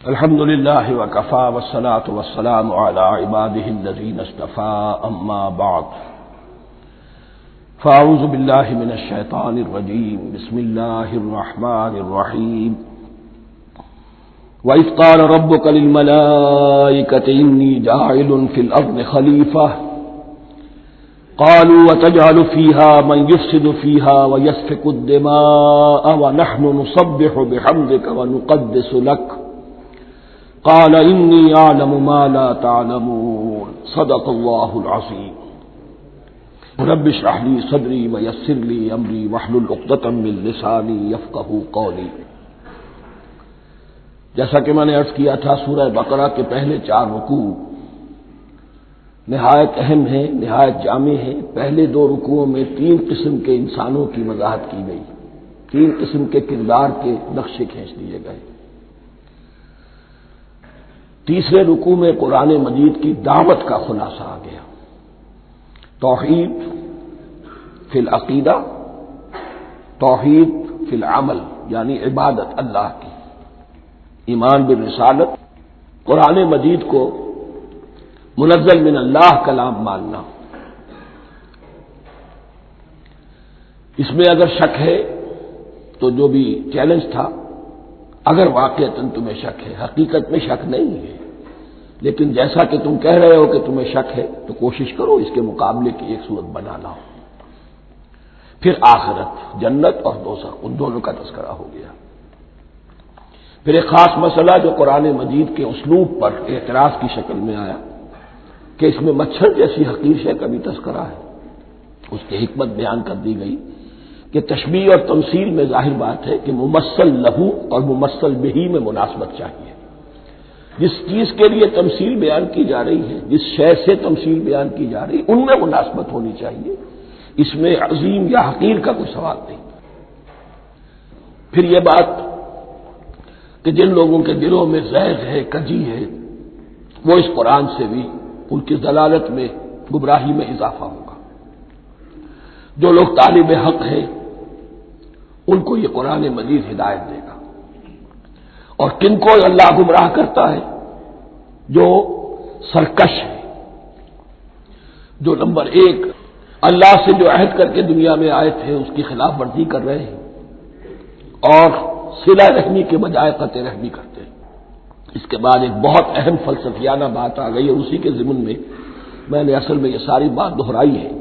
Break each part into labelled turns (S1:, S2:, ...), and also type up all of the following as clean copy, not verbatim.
S1: الحمد لله وكفى والصلاة والسلام على عباده الذين اصطفى أما بعد فأعوذ بالله من الشيطان الرجيم بسم الله الرحمن الرحيم وإذ قال ربك للملائكة إني جاعل في الأرض خليفة قالوا وتجعل فيها من يفسد فيها ويسفك الدماء ونحن نسبح بحمدك ونقدس لك قال إني أعلم ما لا تعلمون صدق الله العظيم رب اشرح لي صدري ويسر لي أمري واحلل عقدة من لساني يفقهوا قولي۔ جیسا کہ میں نے عرض کیا تھا، سورہ بقرہ کے پہلے 4 رکوع نہایت اہم ہیں، نہایت جامع ہیں۔ پہلے 2 رکوعوں میں 3 قسم کے انسانوں کی وضاحت کی گئی، 3 قسم کے کردار کے نقشے کھینچ دیے گئے۔ تیسرے رکوع میں قرآن مجید کی دعوت کا خلاصہ آ گیا، توحید فی العقیدہ، توحید فی العمل، یعنی عبادت اللہ کی، ایمان بالرسالت، قرآن مجید کو منزل من اللہ کلام ماننا۔ اس میں اگر شک ہے تو جو بھی چیلنج تھا، اگر واقعتاً تمہیں شک ہے، حقیقت میں شک نہیں ہے، لیکن جیسا کہ تم کہہ رہے ہو کہ تمہیں شک ہے تو کوشش کرو اس کے مقابلے کی ایک صورت بنانا ہو۔ پھر آخرت، جنت اور دوزخ، ان دونوں کا تذکرہ ہو گیا۔ پھر ایک خاص مسئلہ جو قرآن مجید کے اسلوب پر اعتراض کی شکل میں آیا کہ اس میں مچھر جیسی حقیر شے کا بھی تذکرہ ہے، اس کی حکمت بیان کر دی گئی کہ تشبیہ اور تمثیل میں ظاہر بات ہے کہ ممثل لہو اور ممثل بہی میں مناسبت چاہیے۔ جس چیز کے لیے تمثیل بیان کی جا رہی ہے، جس شے سے تمثیل بیان کی جا رہی ہے، ان میں مناسبت ہونی چاہیے، اس میں عظیم یا حقیر کا کوئی سوال نہیں۔ پھر یہ بات کہ جن لوگوں کے دلوں میں زیغ ہے، کجی ہے، وہ اس قرآن سے بھی ان کی ضلالت میں، گمراہی میں اضافہ ہوگا۔ جو لوگ طالب حق ہیں ان کو یہ قرآن مجید ہدایت دے گا، اور کن کو اللہ گمراہ کرتا ہے؟ جو سرکش ہے، جو نمبر 1 اللہ سے جو عہد کر کے دنیا میں آئے تھے اس کی خلاف ورزی کر رہے ہیں اور صلہ رحمی کے بجائے قطع رحمی کرتے ہیں۔ اس کے بعد ایک بہت اہم فلسفیانہ بات آ گئی، اور اسی کے ضمن میں نے اصل میں یہ ساری بات دہرائی ہے۔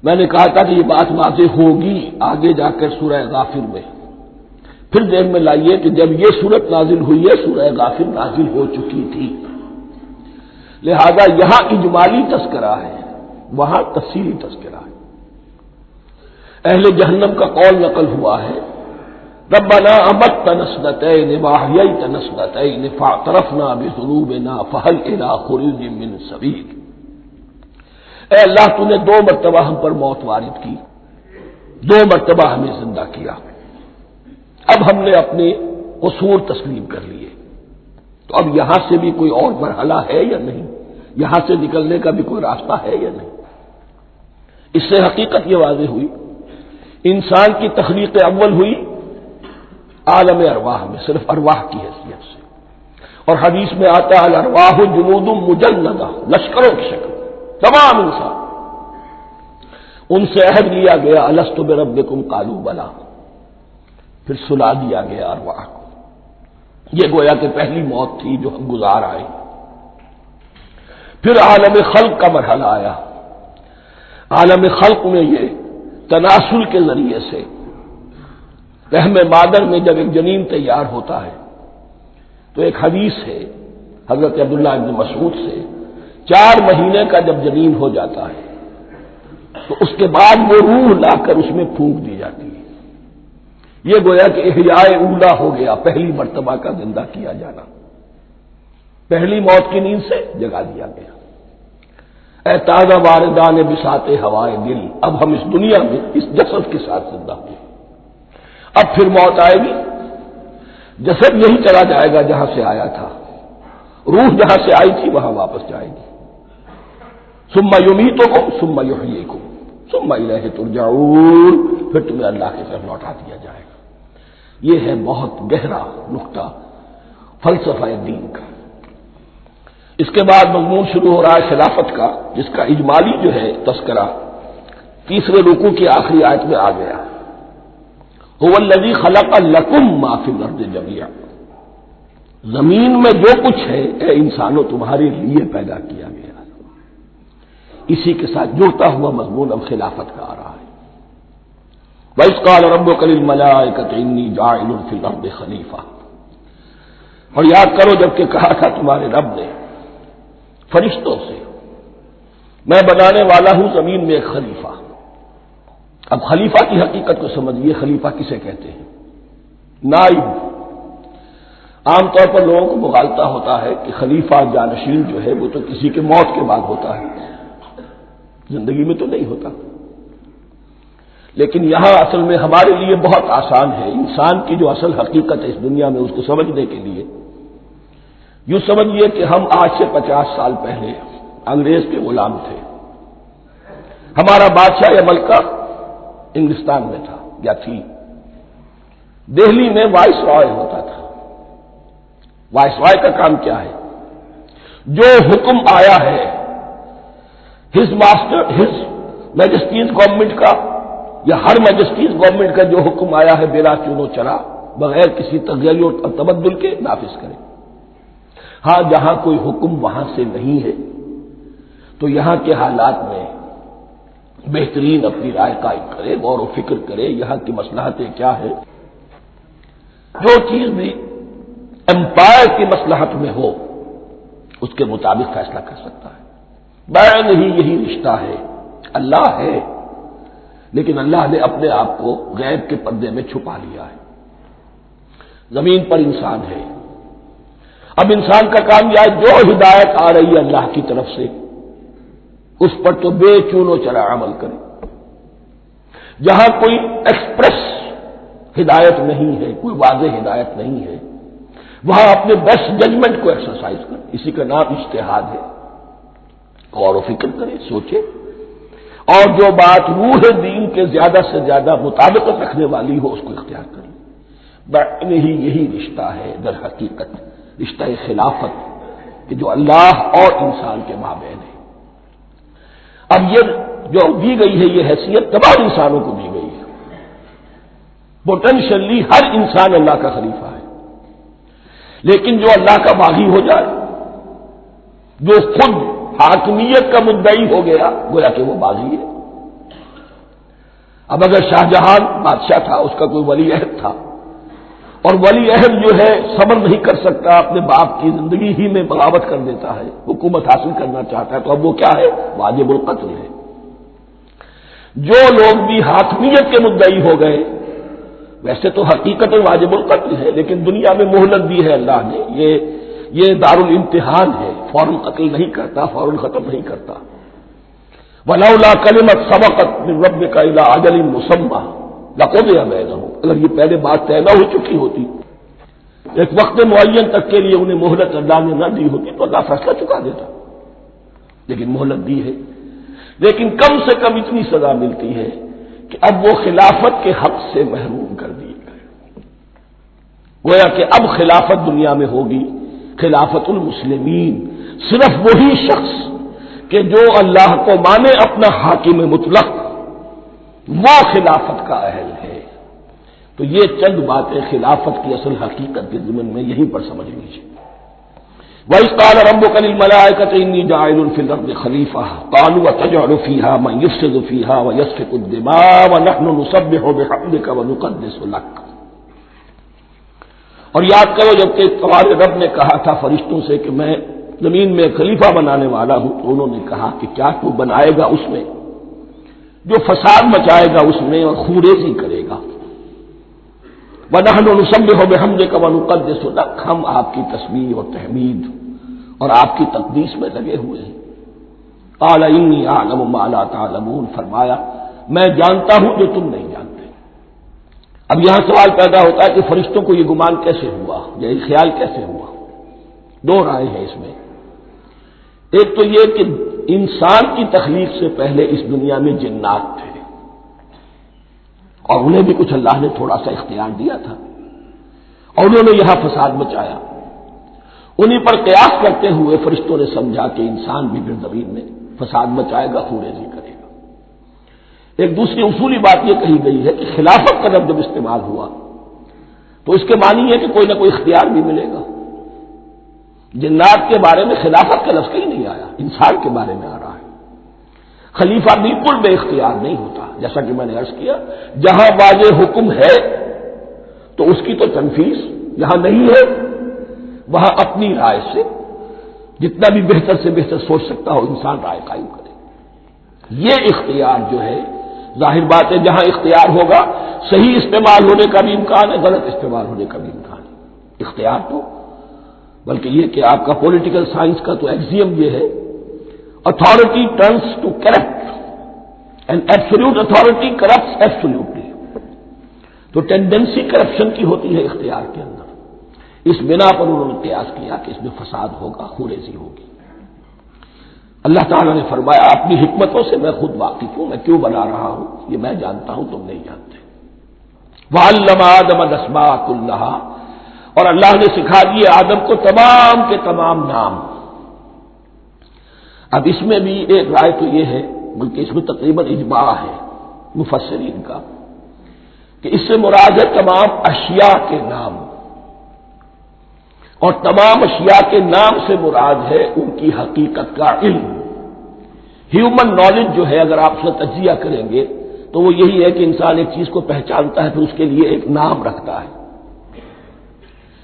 S1: میں نے کہا تھا کہ یہ بات واضح ہوگی آگے جا کر سورہ غافر میں۔ پھر ذہن میں لائیے کہ جب یہ سورت نازل ہوئی ہے، سورہ غافر نازل ہو چکی تھی، لہذا یہاں اجمالی تذکرہ ہے، وہاں تفصیلی تذکرہ ہے۔ اہل جہنم کا قول نقل ہوا ہے، ربنا امتنا اثنتین واحییتنا اثنتین فاعترفنا بذنوبنا فهل الى خروج من سبیل۔ اے اللہ، تو نے 2 مرتبہ ہم پر موت وارد کی، 2 مرتبہ ہمیں زندہ کیا، اب ہم نے اپنے قصور تسلیم کر لیے، تو اب یہاں سے بھی کوئی اور مرحلہ ہے یا نہیں؟ یہاں سے نکلنے کا بھی کوئی راستہ ہے یا نہیں؟ اس سے حقیقت یہ واضح ہوئی، انسان کی تخلیق اول ہوئی عالم ارواح میں، صرف ارواح کی حیثیت سے، اور حدیث میں آتا ہے الارواح جنود مجندہ، لشکروں کی شکل، تمام انسان۔ ان سے عہد لیا گیا الست بربکم قالوا بلی، پھر سلا دیا گیا ارواح کو۔ یہ گویا کہ پہلی موت تھی جو ہم گزار آئے۔ پھر عالم خلق کا مرحلہ آیا۔ عالم خلق میں یہ تناسل کے ذریعے سے رحم مادر میں جب ایک جنین تیار ہوتا ہے تو ایک حدیث ہے حضرت عبداللہ ابن مسعود سے، 4 مہینے کا جب جنین ہو جاتا ہے تو اس کے بعد وہ روح لا کر اس میں پھونک دی جاتی ہے۔ یہ گویا کہ احیاء اولا ہو گیا، پہلی مرتبہ کا زندہ کیا جانا، پہلی موت کی نیند سے جگا دیا گیا۔ اے تازہ واردان بساط ہوائے دل، اب ہم اس دنیا میں اس جسد کے ساتھ زندہ ہوئے، اب پھر موت آئے گی، جسد یہی چلا جائے گا جہاں سے آیا تھا، روح جہاں سے آئی تھی وہاں واپس جائے گی۔ ثم یمیتکم ثم یحییکم ثم الیہ ترجعون، پھر تمہیں اللہ کی طرف لوٹا دیا جائے گا۔ یہ ہے بہت گہرا نقطہ فلسفہ دین کا۔ اس کے بعد مضمون شروع ہو رہا ہے خلافت کا، جس کا اجمالی جو ہے تذکرہ تیسرے رکوع کی آخری آیت میں آ گیا۔ هو الذی خلق لکم ما فی الارض جمیعا، زمین میں جو کچھ ہے اے انسانوں تمہارے لیے پیدا کیا گیا۔ اسی کے ساتھ جڑتا ہوا مضمون اب خلافت کا آ رہا ہے۔ وَإِذْ قَالَ رَبُّكَ لِلْمَلَائِكَةِ إِنِّي جَاعِلٌ فِي الْأَرْضِ خَلِيفَةً، اور یاد کرو جب کہ کہا تھا تمہارے رب نے فرشتوں سے، میں بنانے والا ہوں زمین میں ایک خلیفہ۔ اب خلیفہ کی حقیقت کو سمجھیے، خلیفہ کسے کہتے ہیں؟ نائب۔ عام طور پر لوگوں کو مغالطہ ہوتا ہے کہ خلیفہ جانشین جو ہے وہ تو کسی کے موت کے بعد ہوتا ہے، زندگی میں تو نہیں ہوتا۔ لیکن یہاں اصل میں ہمارے لیے بہت آسان ہے، انسان کی جو اصل حقیقت ہے اس دنیا میں اس کو سمجھنے کے لیے یوں سمجھیے کہ ہم آج سے 50 سال پہلے انگریز کے غلام تھے۔ ہمارا بادشاہ یا ملکہ انگلستان میں تھا یا تھی۔ دہلی میں وائس رائے ہوتا تھا۔ وائس رائے کا کام کیا ہے؟ جو حکم آیا ہے ہز میجسٹیز گورنمنٹ کا یا ہر میجسٹیز گورنمنٹ کا جو حکم آیا ہے بلا چون و چرا، بغیر کسی تغیر و تبدل کے نافذ کرے۔ ہاں جہاں کوئی حکم وہاں سے نہیں ہے تو یہاں کے حالات میں بہترین اپنی رائے قائم کرے، غور و فکر کرے، یہاں کی مصلحتیں کیا ہے۔ جو چیز بھی امپائر کی مصلحت میں ہو اس کے مطابق فیصلہ کر سکتا ہے۔ بین ہی یہی رشتہ ہے۔ اللہ ہے لیکن اللہ نے اپنے آپ کو غیب کے پردے میں چھپا لیا ہے۔ زمین پر انسان ہے، اب انسان کا کام یہ ہے جو ہدایت آ رہی ہے اللہ کی طرف سے اس پر تو بے چون و چرا عمل کرے۔ جہاں کوئی ایکسپریس ہدایت نہیں ہے، کوئی واضح ہدایت نہیں ہے، وہاں اپنے بیسٹ ججمنٹ کو ایکسرسائز کرے۔ اسی کا نام اجتہاد ہے۔ غور و فکر کرے، سوچے، اور جو بات روح دین کے زیادہ سے زیادہ مطابقت رکھنے والی ہو اس کو اختیار کرے۔ بین ہی یہی رشتہ ہے در حقیقت، رشتہ خلافت کہ جو اللہ اور انسان کے مابین ہے۔ اب یہ جو دی گئی ہے یہ حیثیت تمام انسانوں کو دی گئی ہے۔ پوٹینشلی ہر انسان اللہ کا خلیفہ ہے، لیکن جو اللہ کا باغی ہو جائے، جو خود حاکمیت کا مدعی ہو گیا، گویا کہ وہ باغی ہے۔ اب اگر شاہجہان بادشاہ تھا، اس کا کوئی ولی عہد تھا، اور ولی عہد جو ہے صبر نہیں کر سکتا، اپنے باپ کی زندگی ہی میں بغاوت کر دیتا ہے، حکومت حاصل کرنا چاہتا ہے، تو اب وہ کیا ہے؟ واجب القتل ہے۔ جو لوگ بھی حاکمیت کے مدعی ہو گئے، ویسے تو حقیقت واجب القتل ہے، لیکن دنیا میں مہلت دی ہے اللہ نے، یہ دارالامتحان ہے، فوراً قتل نہیں کرتا، فوراً ختم نہیں کرتا۔ وَلَوْلَا كَلِمَةٌ سَبَقَتْ مِن رَّبِّكَ إِلَىٰ أَجَلٍ مُّسَمًّى لَقُضِيَ بَيْنَهُمْ، اگر یہ پہلے بات طے نہ ہو چکی ہوتی، ایک وقت معین تک کے لیے انہیں مہلت اللہ نے نہ دی ہوتی تو اللہ فیصلہ چکا دیتا، لیکن مہلت دی ہے۔ لیکن کم سے کم اتنی سزا ملتی ہے کہ اب وہ خلافت کے حق سے محروم کر دیے گئے۔ گویا کہ اب خلافت دنیا میں ہوگی خلافت المسلمین، صرف وہی شخص کہ جو اللہ کو مانے اپنا حاکم مطلق، وہ خلافت کا اہل ہے۔ تو یہ چند باتیں خلافت کی اصل حقیقت کے ضمن میں یہیں پر سمجھ لیجیے۔ وَإِذْ قَالَ رَبُّكَ لِلْمَلَائِكَةِ إِنِّي جَاعِلٌ فِي الْأَرْضِ خَلِيفَةً قَالُوا أَتَجْعَلُ فِيهَا مَن يُفْسِدُ فِيهَا وَيَسْفِكُ الدِّمَاءَ وَنَحْنُ نُسَبِّحُ بِحَمْدِكَ وَنُقَدِّسُ لَكَ۔ اور یاد کرو جب کہ تمہارے رب نے کہا تھا فرشتوں سے کہ میں زمین میں خلیفہ بنانے والا ہوں، تو انہوں نے کہا کہ کیا تو بنائے گا اس میں جو فساد مچائے گا اس میں اور خوریزی کرے گا۔ وَنَحْنُ نُسَبِّحُ بِحَمْدِكَ وَنُقَدِّسُ لَكَ، ہم آپ کی تسبیح اور تحمید اور آپ کی تقدیس میں لگے ہوئے ہیں۔ قَالَ إِنِّي أَعْلَمُ مَا لَا تَعْلَمُونَ، فرمایا میں جانتا ہوں جو تم نہیں جانتے۔ اب یہاں سوال پیدا ہوتا ہے کہ فرشتوں کو یہ گمان کیسے ہوا، یہ خیال کیسے ہوا؟ دو رائے ہیں اس میں۔ ایک تو یہ کہ انسان کی تخلیق سے پہلے اس دنیا میں جنات تھے، اور انہیں بھی کچھ اللہ نے تھوڑا سا اختیار دیا تھا، اور انہوں نے یہاں فساد مچایا۔ انہی پر قیاس کرتے ہوئے فرشتوں نے سمجھا کہ انسان بھی پھر زمین میں فساد مچائے گا، خوریزی کرے گا۔ ایک دوسری اصولی بات یہ کہی گئی ہے کہ خلافت کا لفظ جب استعمال ہوا تو اس کے معنی ہے کہ کوئی نہ کوئی اختیار بھی ملے گا۔ جنات کے بارے میں خلافت کا لفظ کہیں نہیں آیا، انسان کے بارے میں آ رہا ہے۔ خلیفہ بالکل بے اختیار نہیں ہوتا، جیسا کہ میں نے عرض کیا، جہاں واضح حکم ہے تو اس کی تو تنفیذ، جہاں نہیں ہے وہاں اپنی رائے سے جتنا بھی بہتر سے بہتر سوچ سکتا ہو انسان رائے قائم کرے۔ یہ اختیار جو ہے، ظاہر بات ہے جہاں اختیار ہوگا صحیح استعمال ہونے کا بھی امکان ہے، غلط استعمال ہونے کا بھی امکان ہے۔ اختیار تو بلکہ یہ کہ آپ کا پولیٹیکل سائنس کا تو ایکسیم یہ ہے، authority tends to corrupt and absolute authority corrupts absolutely. تو ٹینڈنسی کرپشن کی ہوتی ہے اختیار کے اندر، اس بنا پر انہوں نے قیاس کیا کہ اس میں فساد ہوگا، خوریزی ہوگی۔ اللہ تعالیٰ نے فرمایا اپنی حکمتوں سے میں خود واقف ہوں، میں کیوں بنا رہا ہوں یہ میں جانتا ہوں، تم نہیں جانتے۔ وَعَلَّمَ آدَمَ الْأَسْمَاءَ كُلَّهَا، اور اللہ نے سکھا دیے آدم کو تمام کے تمام نام۔ اب اس میں بھی ایک رائے تو یہ ہے، بلکہ اس میں تقریباً اجماع ہے مفسرین کا، کہ اس سے مراد ہے تمام اشیاء کے نام، اور تمام اشیاء کے نام سے مراد ہے ان کی حقیقت کا علم۔ ہیومن نالج جو ہے، اگر آپ اس کا تجزیہ کریں گے تو وہ یہی ہے کہ انسان ایک چیز کو پہچانتا ہے، پھر اس کے لیے ایک نام رکھتا ہے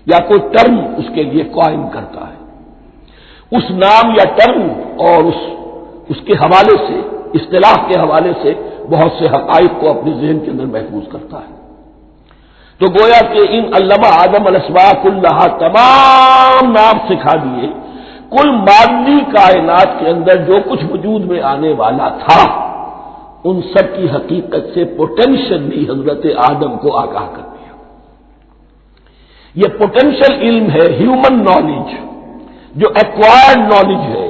S1: یا کوئی ٹرم اس کے لیے قائم کرتا ہے۔ اس نام یا ٹرم اور اس کے حوالے سے، اصطلاح کے حوالے سے بہت سے حقائق کو اپنے ذہن کے اندر محفوظ کرتا ہے۔ تو گویا کہ ان علمہ آدم الاسماء کلہا، تمام نام سکھا دیے کل مادی کائنات کے اندر جو کچھ وجود میں آنے والا تھا، ان سب کی حقیقت سے پوٹینشلی حضرت آدم کو آگاہ کر دیا۔ یہ پوٹینشل علم ہے، ہیومن نالج، جو ایکوائرڈ نالج ہے،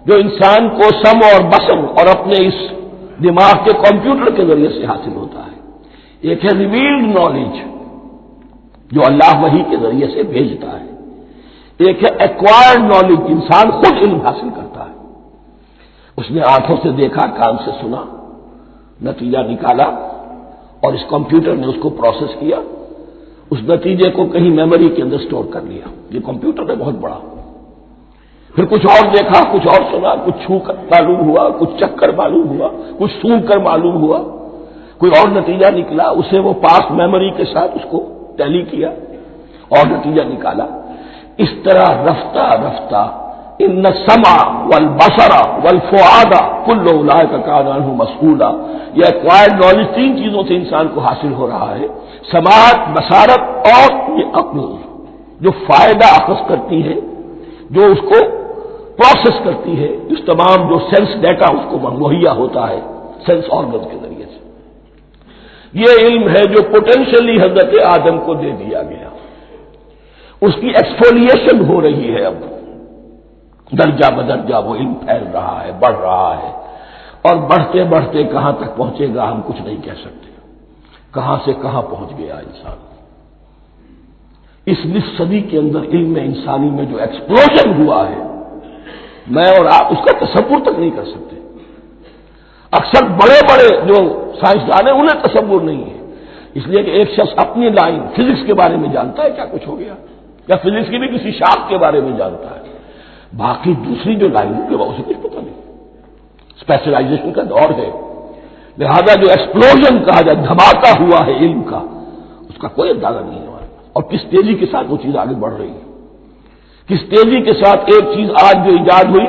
S1: جو انسان کو سم اور بسم اور اپنے اس دماغ کے کمپیوٹر کے ذریعے سے حاصل ہوتا ہے۔ ایک ہے ریویلڈ نالج جو اللہ وحی کے ذریعے سے بھیجتا ہے، ایک ہے ایکوائرڈ نالج، انسان خود علم حاصل کرتا ہے۔ اس نے آنکھوں سے دیکھا، کان سے سنا، نتیجہ نکالا، اور اس کمپیوٹر نے اس کو پروسیس کیا، اس نتیجے کو کہیں میموری کے اندر سٹور کر لیا۔ یہ کمپیوٹر ہے بہت بڑا۔ پھر کچھ اور دیکھا، کچھ اور سنا، کچھ چھو کر معلوم ہوا، کچھ چکھ کر معلوم ہوا، کچھ سونگ کر معلوم ہوا، کوئی اور نتیجہ نکلا، اسے وہ پاس میموری کے ساتھ اس کو ٹیلی کیا اور نتیجہ نکالا۔ اس طرح رفتہ رفتہ ان السمع والبصر والفؤاد کل اولئک کان عنہ مسئولا، یہ ایکوائرڈ نالج تین چیزوں سے انسان کو حاصل ہو رہا ہے، سماعت، بصارت اور یہ عقل، جو فائدہ اخذ کرتی ہے، جو اس کو پروسیس کرتی ہے، اس تمام جو سینس ڈیٹا اس کو مہیا ہوتا ہے سینس آرگن کے ذریعے سے۔ یہ علم ہے جو پوٹینشلی حضرت آدم کو دے دیا گیا، اس کی ایکسفولیشن ہو رہی ہے، اب درجہ بدرجہ وہ علم پھیل رہا ہے، بڑھ رہا ہے، اور بڑھتے بڑھتے کہاں تک پہنچے گا ہم کچھ نہیں کہہ سکتے، کہاں سے کہاں پہنچ گیا انسان۔ اس نصف صدی کے اندر علم انسانی میں جو ایکسپلوژن ہوا ہے، میں اور آپ اس کا تصور تک نہیں کر سکتے۔ اکثر بڑے بڑے جو سائنسدان ہیں انہیں تصور نہیں ہے، اس لیے کہ ایک شخص اپنی لائن فزکس کے بارے میں جانتا ہے کیا کچھ ہو گیا، یا فزکس کی بھی کسی شاخ کے بارے میں جانتا ہے، باقی دوسری جو لائن ہے اسے کچھ پتہ نہیں۔ اسپیشلائزیشن کا دور ہے، لہذا جو ایکسپلوژن کہا جائے، دھماکہ ہوا ہے علم کا، اس کا کوئی اندازہ نہیں ہے ہمارے پاس، اور کس تیزی کے ساتھ وہ چیز آگے بڑھ رہی ہے، کس تیزی کے ساتھ ایک چیز آج جو ایجاد ہوئی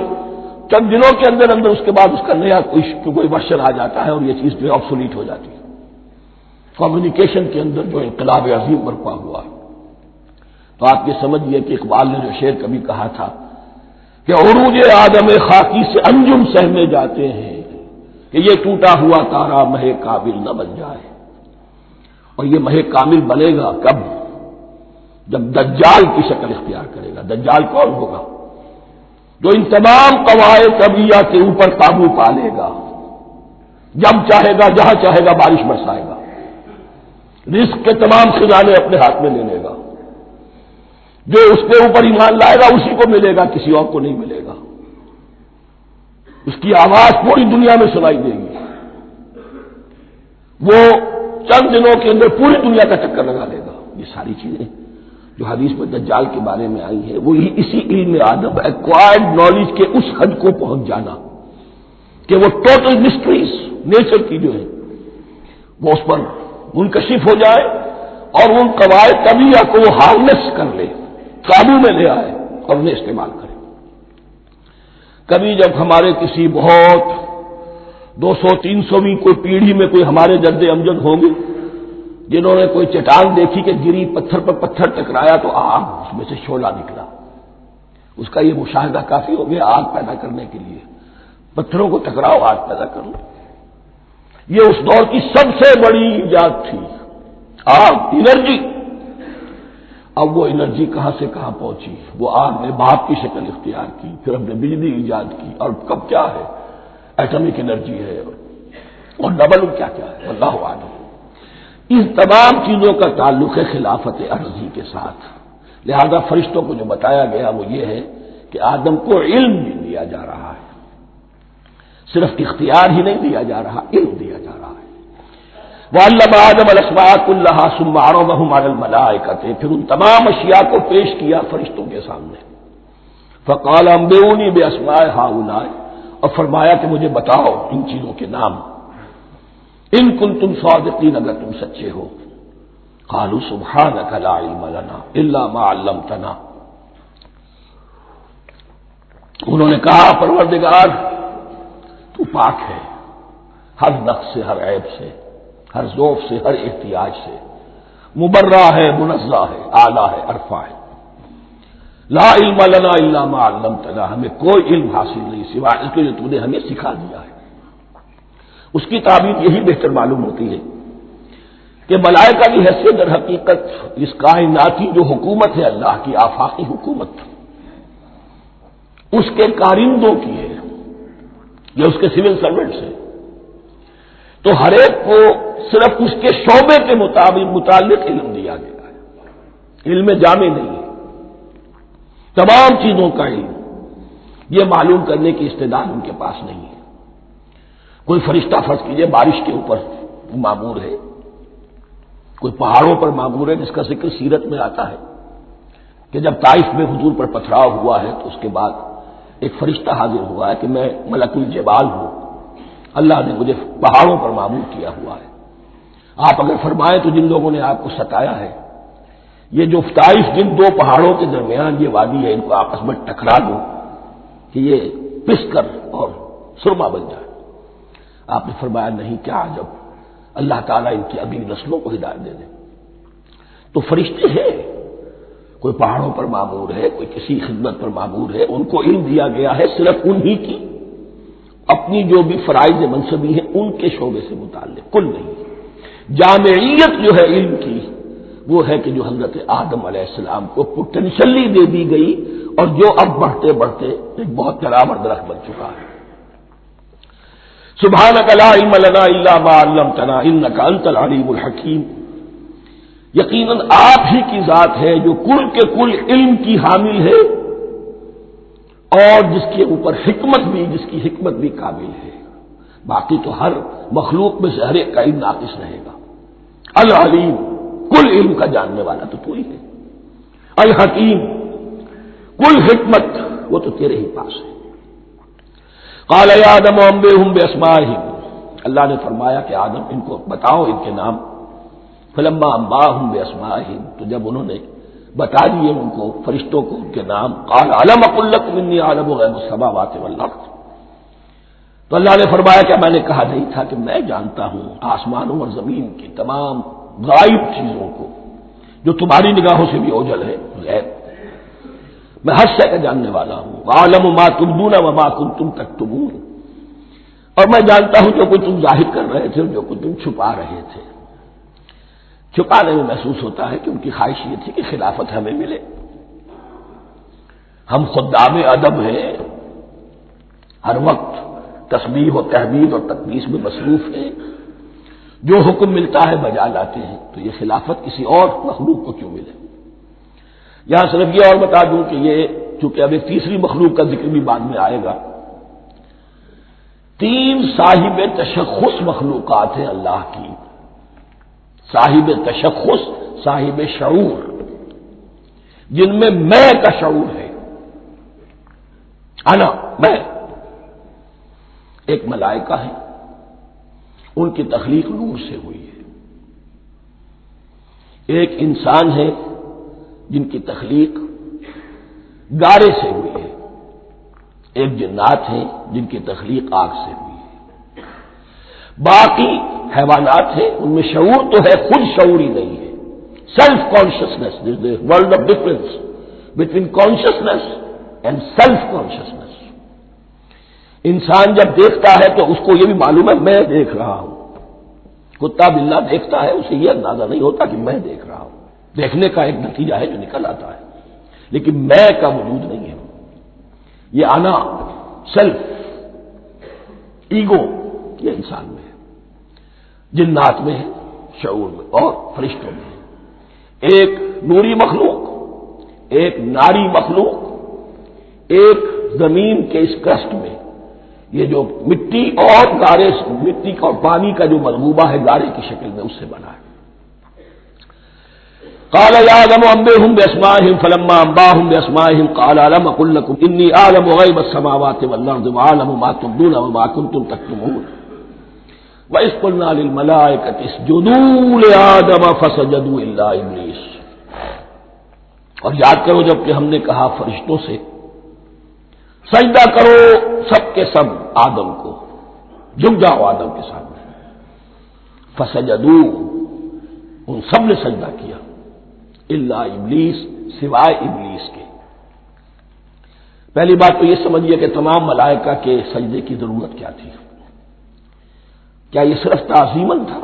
S1: چند دنوں کے اندر اندر اس کے بعد اس کا نیا کوئی ورژن آ جاتا ہے اور یہ چیز جو ہے آبسولیٹ ہو جاتی ہے۔ کمیونیکیشن کے اندر جو انقلاب عظیم برپا ہوا ہے، تو آپ یہ سمجھیے کہ اقبال نے جو شعر کبھی کہا تھا کہ عروج آدم خاکی سے انجم سہمے جاتے ہیں، کہ یہ ٹوٹا ہوا تارا مہ کامل نہ بن جائے، اور یہ مہ کامل بنے گا کب؟ جب دجال کی شکل اختیار کرے گا۔ دجال کون ہوگا؟ جو ان تمام قواعد طبیعہ کے اوپر قابو پا لے گا، جب چاہے گا جہاں چاہے گا بارش برسائے گا، رزق کے تمام خزانے اپنے ہاتھ میں لے لے گا، جو اس کے اوپر ایمان لائے گا اسی کو ملے گا، کسی اور کو نہیں ملے گا. اس کی آواز پوری دنیا میں سنائی دے گی. وہ چند دنوں کے اندر پوری دنیا کا چکر لگا لے گا. یہ ساری چیزیں جو حدیث میں دجال کے بارے میں آئی ہے وہ اسی علم آدم ایکوائرڈ نالج کے اس حد کو پہنچ جانا کہ وہ ٹوٹل مسٹریز نیچر کی جو ہے وہ اس پر منکشف ہو جائے اور ان قواعد طبیعہ کو وہ ہارنس کر لے، قابو میں لے آئے اور انہیں استعمال کرے. کبھی جب ہمارے کسی بہت 200-300ویں کوئی پیڑھی میں کوئی ہمارے جد امجد ہوں گے جنہوں نے کوئی چٹان دیکھی کہ گری، پتھر پر پتھر ٹکرایا تو آگ اس میں سے شعلہ نکلا، اس کا یہ مشاہدہ کافی ہو گیا آگ پیدا کرنے کے لیے. پتھروں کو ٹکراؤ آگ پیدا کر لو. یہ اس دور کی سب سے بڑی ایجاد تھی، آگ، انرجی. اب وہ انرجی کہاں سے کہاں پہنچی؟ وہ آگ نے بھاپ کی شکل اختیار کی، پھر ہم نے بجلی ایجاد کی، اور کب کیا ہے ایٹمک انرجی ہے اور ڈبل کیا کیا ہے اللہ عالم. اس تمام چیزوں کا تعلق ہے خلافت ارضی کے ساتھ. لہذا فرشتوں کو جو بتایا گیا وہ یہ ہے کہ آدم کو علم بھی دیا جا رہا ہے، صرف اختیار ہی نہیں دیا جا رہا، علم دیا جا رہا ہے. وَعَلَّمَ آدَمَ الْأَسْمَاءَ كُلَّهَا ثُمَّ عَرَضَهُمْ عَلَى الْمَلَائِكَةِ، پھر ان تمام اشیاء کو پیش کیا فرشتوں کے سامنے. فَقَالَ أَنبِئُونِي بِأَسْمَاءِ هَؤُلَاءِ، اور فرمایا کہ مجھے بتاؤ ان چیزوں کے نام، ان کنتم صادقین، اگر تم سچے ہو. قالوا سبحانك لا علم لنا الا ما علمتنا، انہوں نے کہا پروردگار تو پاک ہے ہر نقص سے، ہر عیب سے، ہر ذوف سے، ہر احتیاج سے، مبرہ ہے، منزہ ہے، اعلیٰ ہے، عرفہ ہے. لا علم لنا الا ما علمتنا، ہمیں کوئی علم حاصل نہیں سوائے اس کے جو تو نے ہمیں سکھا دیا ہے. اس کی تعبیر یہی بہتر معلوم ہوتی ہے کہ ملائکہ کی حیثیت در حقیقت اس کائناتی جو حکومت ہے اللہ کی آفاقی حکومت اس کے کارندوں کی ہے، یا اس کے سول سروینٹس ہیں. تو ہر ایک کو صرف اس کے شعبے کے متعلق علم دیا گیا ہے، علم جامع نہیں ہے. تمام چیزوں کا علم یہ معلوم کرنے کی استعداد ان کے پاس نہیں ہے. کوئی فرشتہ فرض کیجئے بارش کے اوپر معمور ہے، کوئی پہاڑوں پر معمور ہے، جس کا ذکر سیرت میں آتا ہے کہ جب طائف میں حضور پر پتھراؤ ہوا ہے تو اس کے بعد ایک فرشتہ حاضر ہوا ہے کہ میں ملک الجبال ہوں، اللہ نے مجھے پہاڑوں پر معمور کیا ہوا ہے. آپ اگر فرمائیں تو جن لوگوں نے آپ کو ستایا ہے، یہ جو طائف جن دو پہاڑوں کے درمیان یہ وادی ہے، ان کو آپس میں ٹکرا دو کہ یہ پس کر اور سرما بن جائے. آپ نے فرمایا نہیں، کیا عجب، اللہ تعالیٰ ان کی اگلی نسلوں کو ہدایت دے دے. تو فرشتے ہیں، کوئی پہاڑوں پر معمور ہے، کوئی کسی خدمت پر معمور ہے، ان کو علم دیا گیا ہے صرف انہی کی اپنی جو بھی فرائض منصبی ہیں ان کے شعبے سے متعلق، کل نہیں. جامعیت جو ہے علم کی وہ ہے کہ جو حضرت آدم علیہ السلام کو پوٹینشلی دے دی گئی اور جو اب بڑھتے بڑھتے ایک بہت برابر درخت بن چکا ہے. سبحانک لا علم لنا الا ما علمتنا انک انت العلیم الحکیم. یقیناً آپ ہی کی ذات ہے جو کل کے کل علم کی حامل ہے اور جس کے اوپر حکمت بھی، جس کی حکمت بھی کامل ہے. باقی تو ہر مخلوق میں سے ہر ایک کا علم ناقص رہے گا. العلیم، کل علم کا جاننے والا تو تو ہی ہے. الحکیم، کل حکمت وہ تو تیرے ہی پاس ہے. قال یا آدم انبئہم باسمائہم، اللہ نے فرمایا کہ آدم ان کو بتاؤ ان کے نام. فلما انباہم باسمائہم، تو جب انہوں نے بتا دیے ان کو فرشتوں کو ان کے نام، قال علم اقل لکم انی اعلم غیب السماوات والارض، تو اللہ نے فرمایا کہ میں نے کہا نہیں تھا کہ میں جانتا ہوں آسمانوں اور زمین کی تمام غائب چیزوں کو جو تمہاری نگاہوں سے بھی اوجھل ہے، غیب. میں ہر شے کا جاننے والا ہوں. وَأَعْلَمُ مَا تُبْدُونَ وَمَا كُنتُمْ تَكْتُمُونَ، اور میں جانتا ہوں جو کچھ تم ظاہر کر رہے تھے اور جو کچھ تم چھپا رہے تھے. چھپانے میں محسوس ہوتا ہے کہ ان کی خواہش یہ تھی کہ خلافت ہمیں ملے. ہم خدام ادب ہیں، ہر وقت تسبیح و تحمید اور تقدیس میں مصروف ہیں، جو حکم ملتا ہے بجا لاتے ہیں، تو یہ خلافت کسی اور مخلوق کو کیوں ملے؟ یہاں صرف یہ اور بتا دوں کہ یہ چونکہ اب ایک تیسری مخلوق کا ذکر بھی بعد میں آئے گا، 3 صاحب تشخص مخلوقات ہیں اللہ کی، صاحب تشخص، صاحب شعور، جن میں میں کا شعور ہے، انا میں۔ ایک ملائکہ ہے، ان کی تخلیق نور سے ہوئی ہے۔ ایک انسان ہے جن کی تخلیق گارے سے ہوئی ہے۔ ایک جنات ہیں جن کی تخلیق آگ سے ہوئی ہے۔ باقی حیوانات ہیں، ان میں شعور تو ہے، خود شعور ہی نہیں ہے۔ Self consciousness, this is world of difference between consciousness and self consciousness. انسان جب دیکھتا ہے تو اس کو یہ بھی معلوم ہے میں دیکھ رہا ہوں۔ کتا بلا دیکھتا ہے، اسے یہ اندازہ نہیں ہوتا کہ میں دیکھ رہا ہوں، دیکھنے کا ایک نتیجہ ہے جو نکل آتا ہے، لیکن میں کا وجود نہیں ہے۔ یہ آنا، سیلف، ایگو، یہ انسان میں ہے، جنات میں ہے، شعور میں اور فرشتوں میں ہے۔ ایک نوری مخلوق، ایک ناری مخلوق، ایک زمین کے اس کرسٹ میں، یہ جو مٹی اور گارے، مٹی اور پانی کا جو ملغوبہ ہے گارے کی شکل میں، اس سے بنا ہے۔ قال يا آدم انبئهم باسمائهم فلما انباهم باسمائهم قال الم اقل لكم اني اعلم غيب السماوات والارض واعلم ما تبدون وما كنتم تكتمون واذ قلنا للملائكه اسجدوا لآدم فسجدوا الا ابلیس۔ اور یاد کرو جب کہ ہم نے کہا فرشتوں سے سجدہ کرو سب کے سب آدم کو، جھک جاؤ آدم کے سامنے، فسجدوا، ان سب نے سجدہ کیا، الا ابلیس، سوائے ابلیس کے۔ پہلی بات تو یہ سمجھیے کہ تمام ملائکہ کے سجدے کی ضرورت کیا تھی؟ کیا یہ صرف تعظیماً تھا؟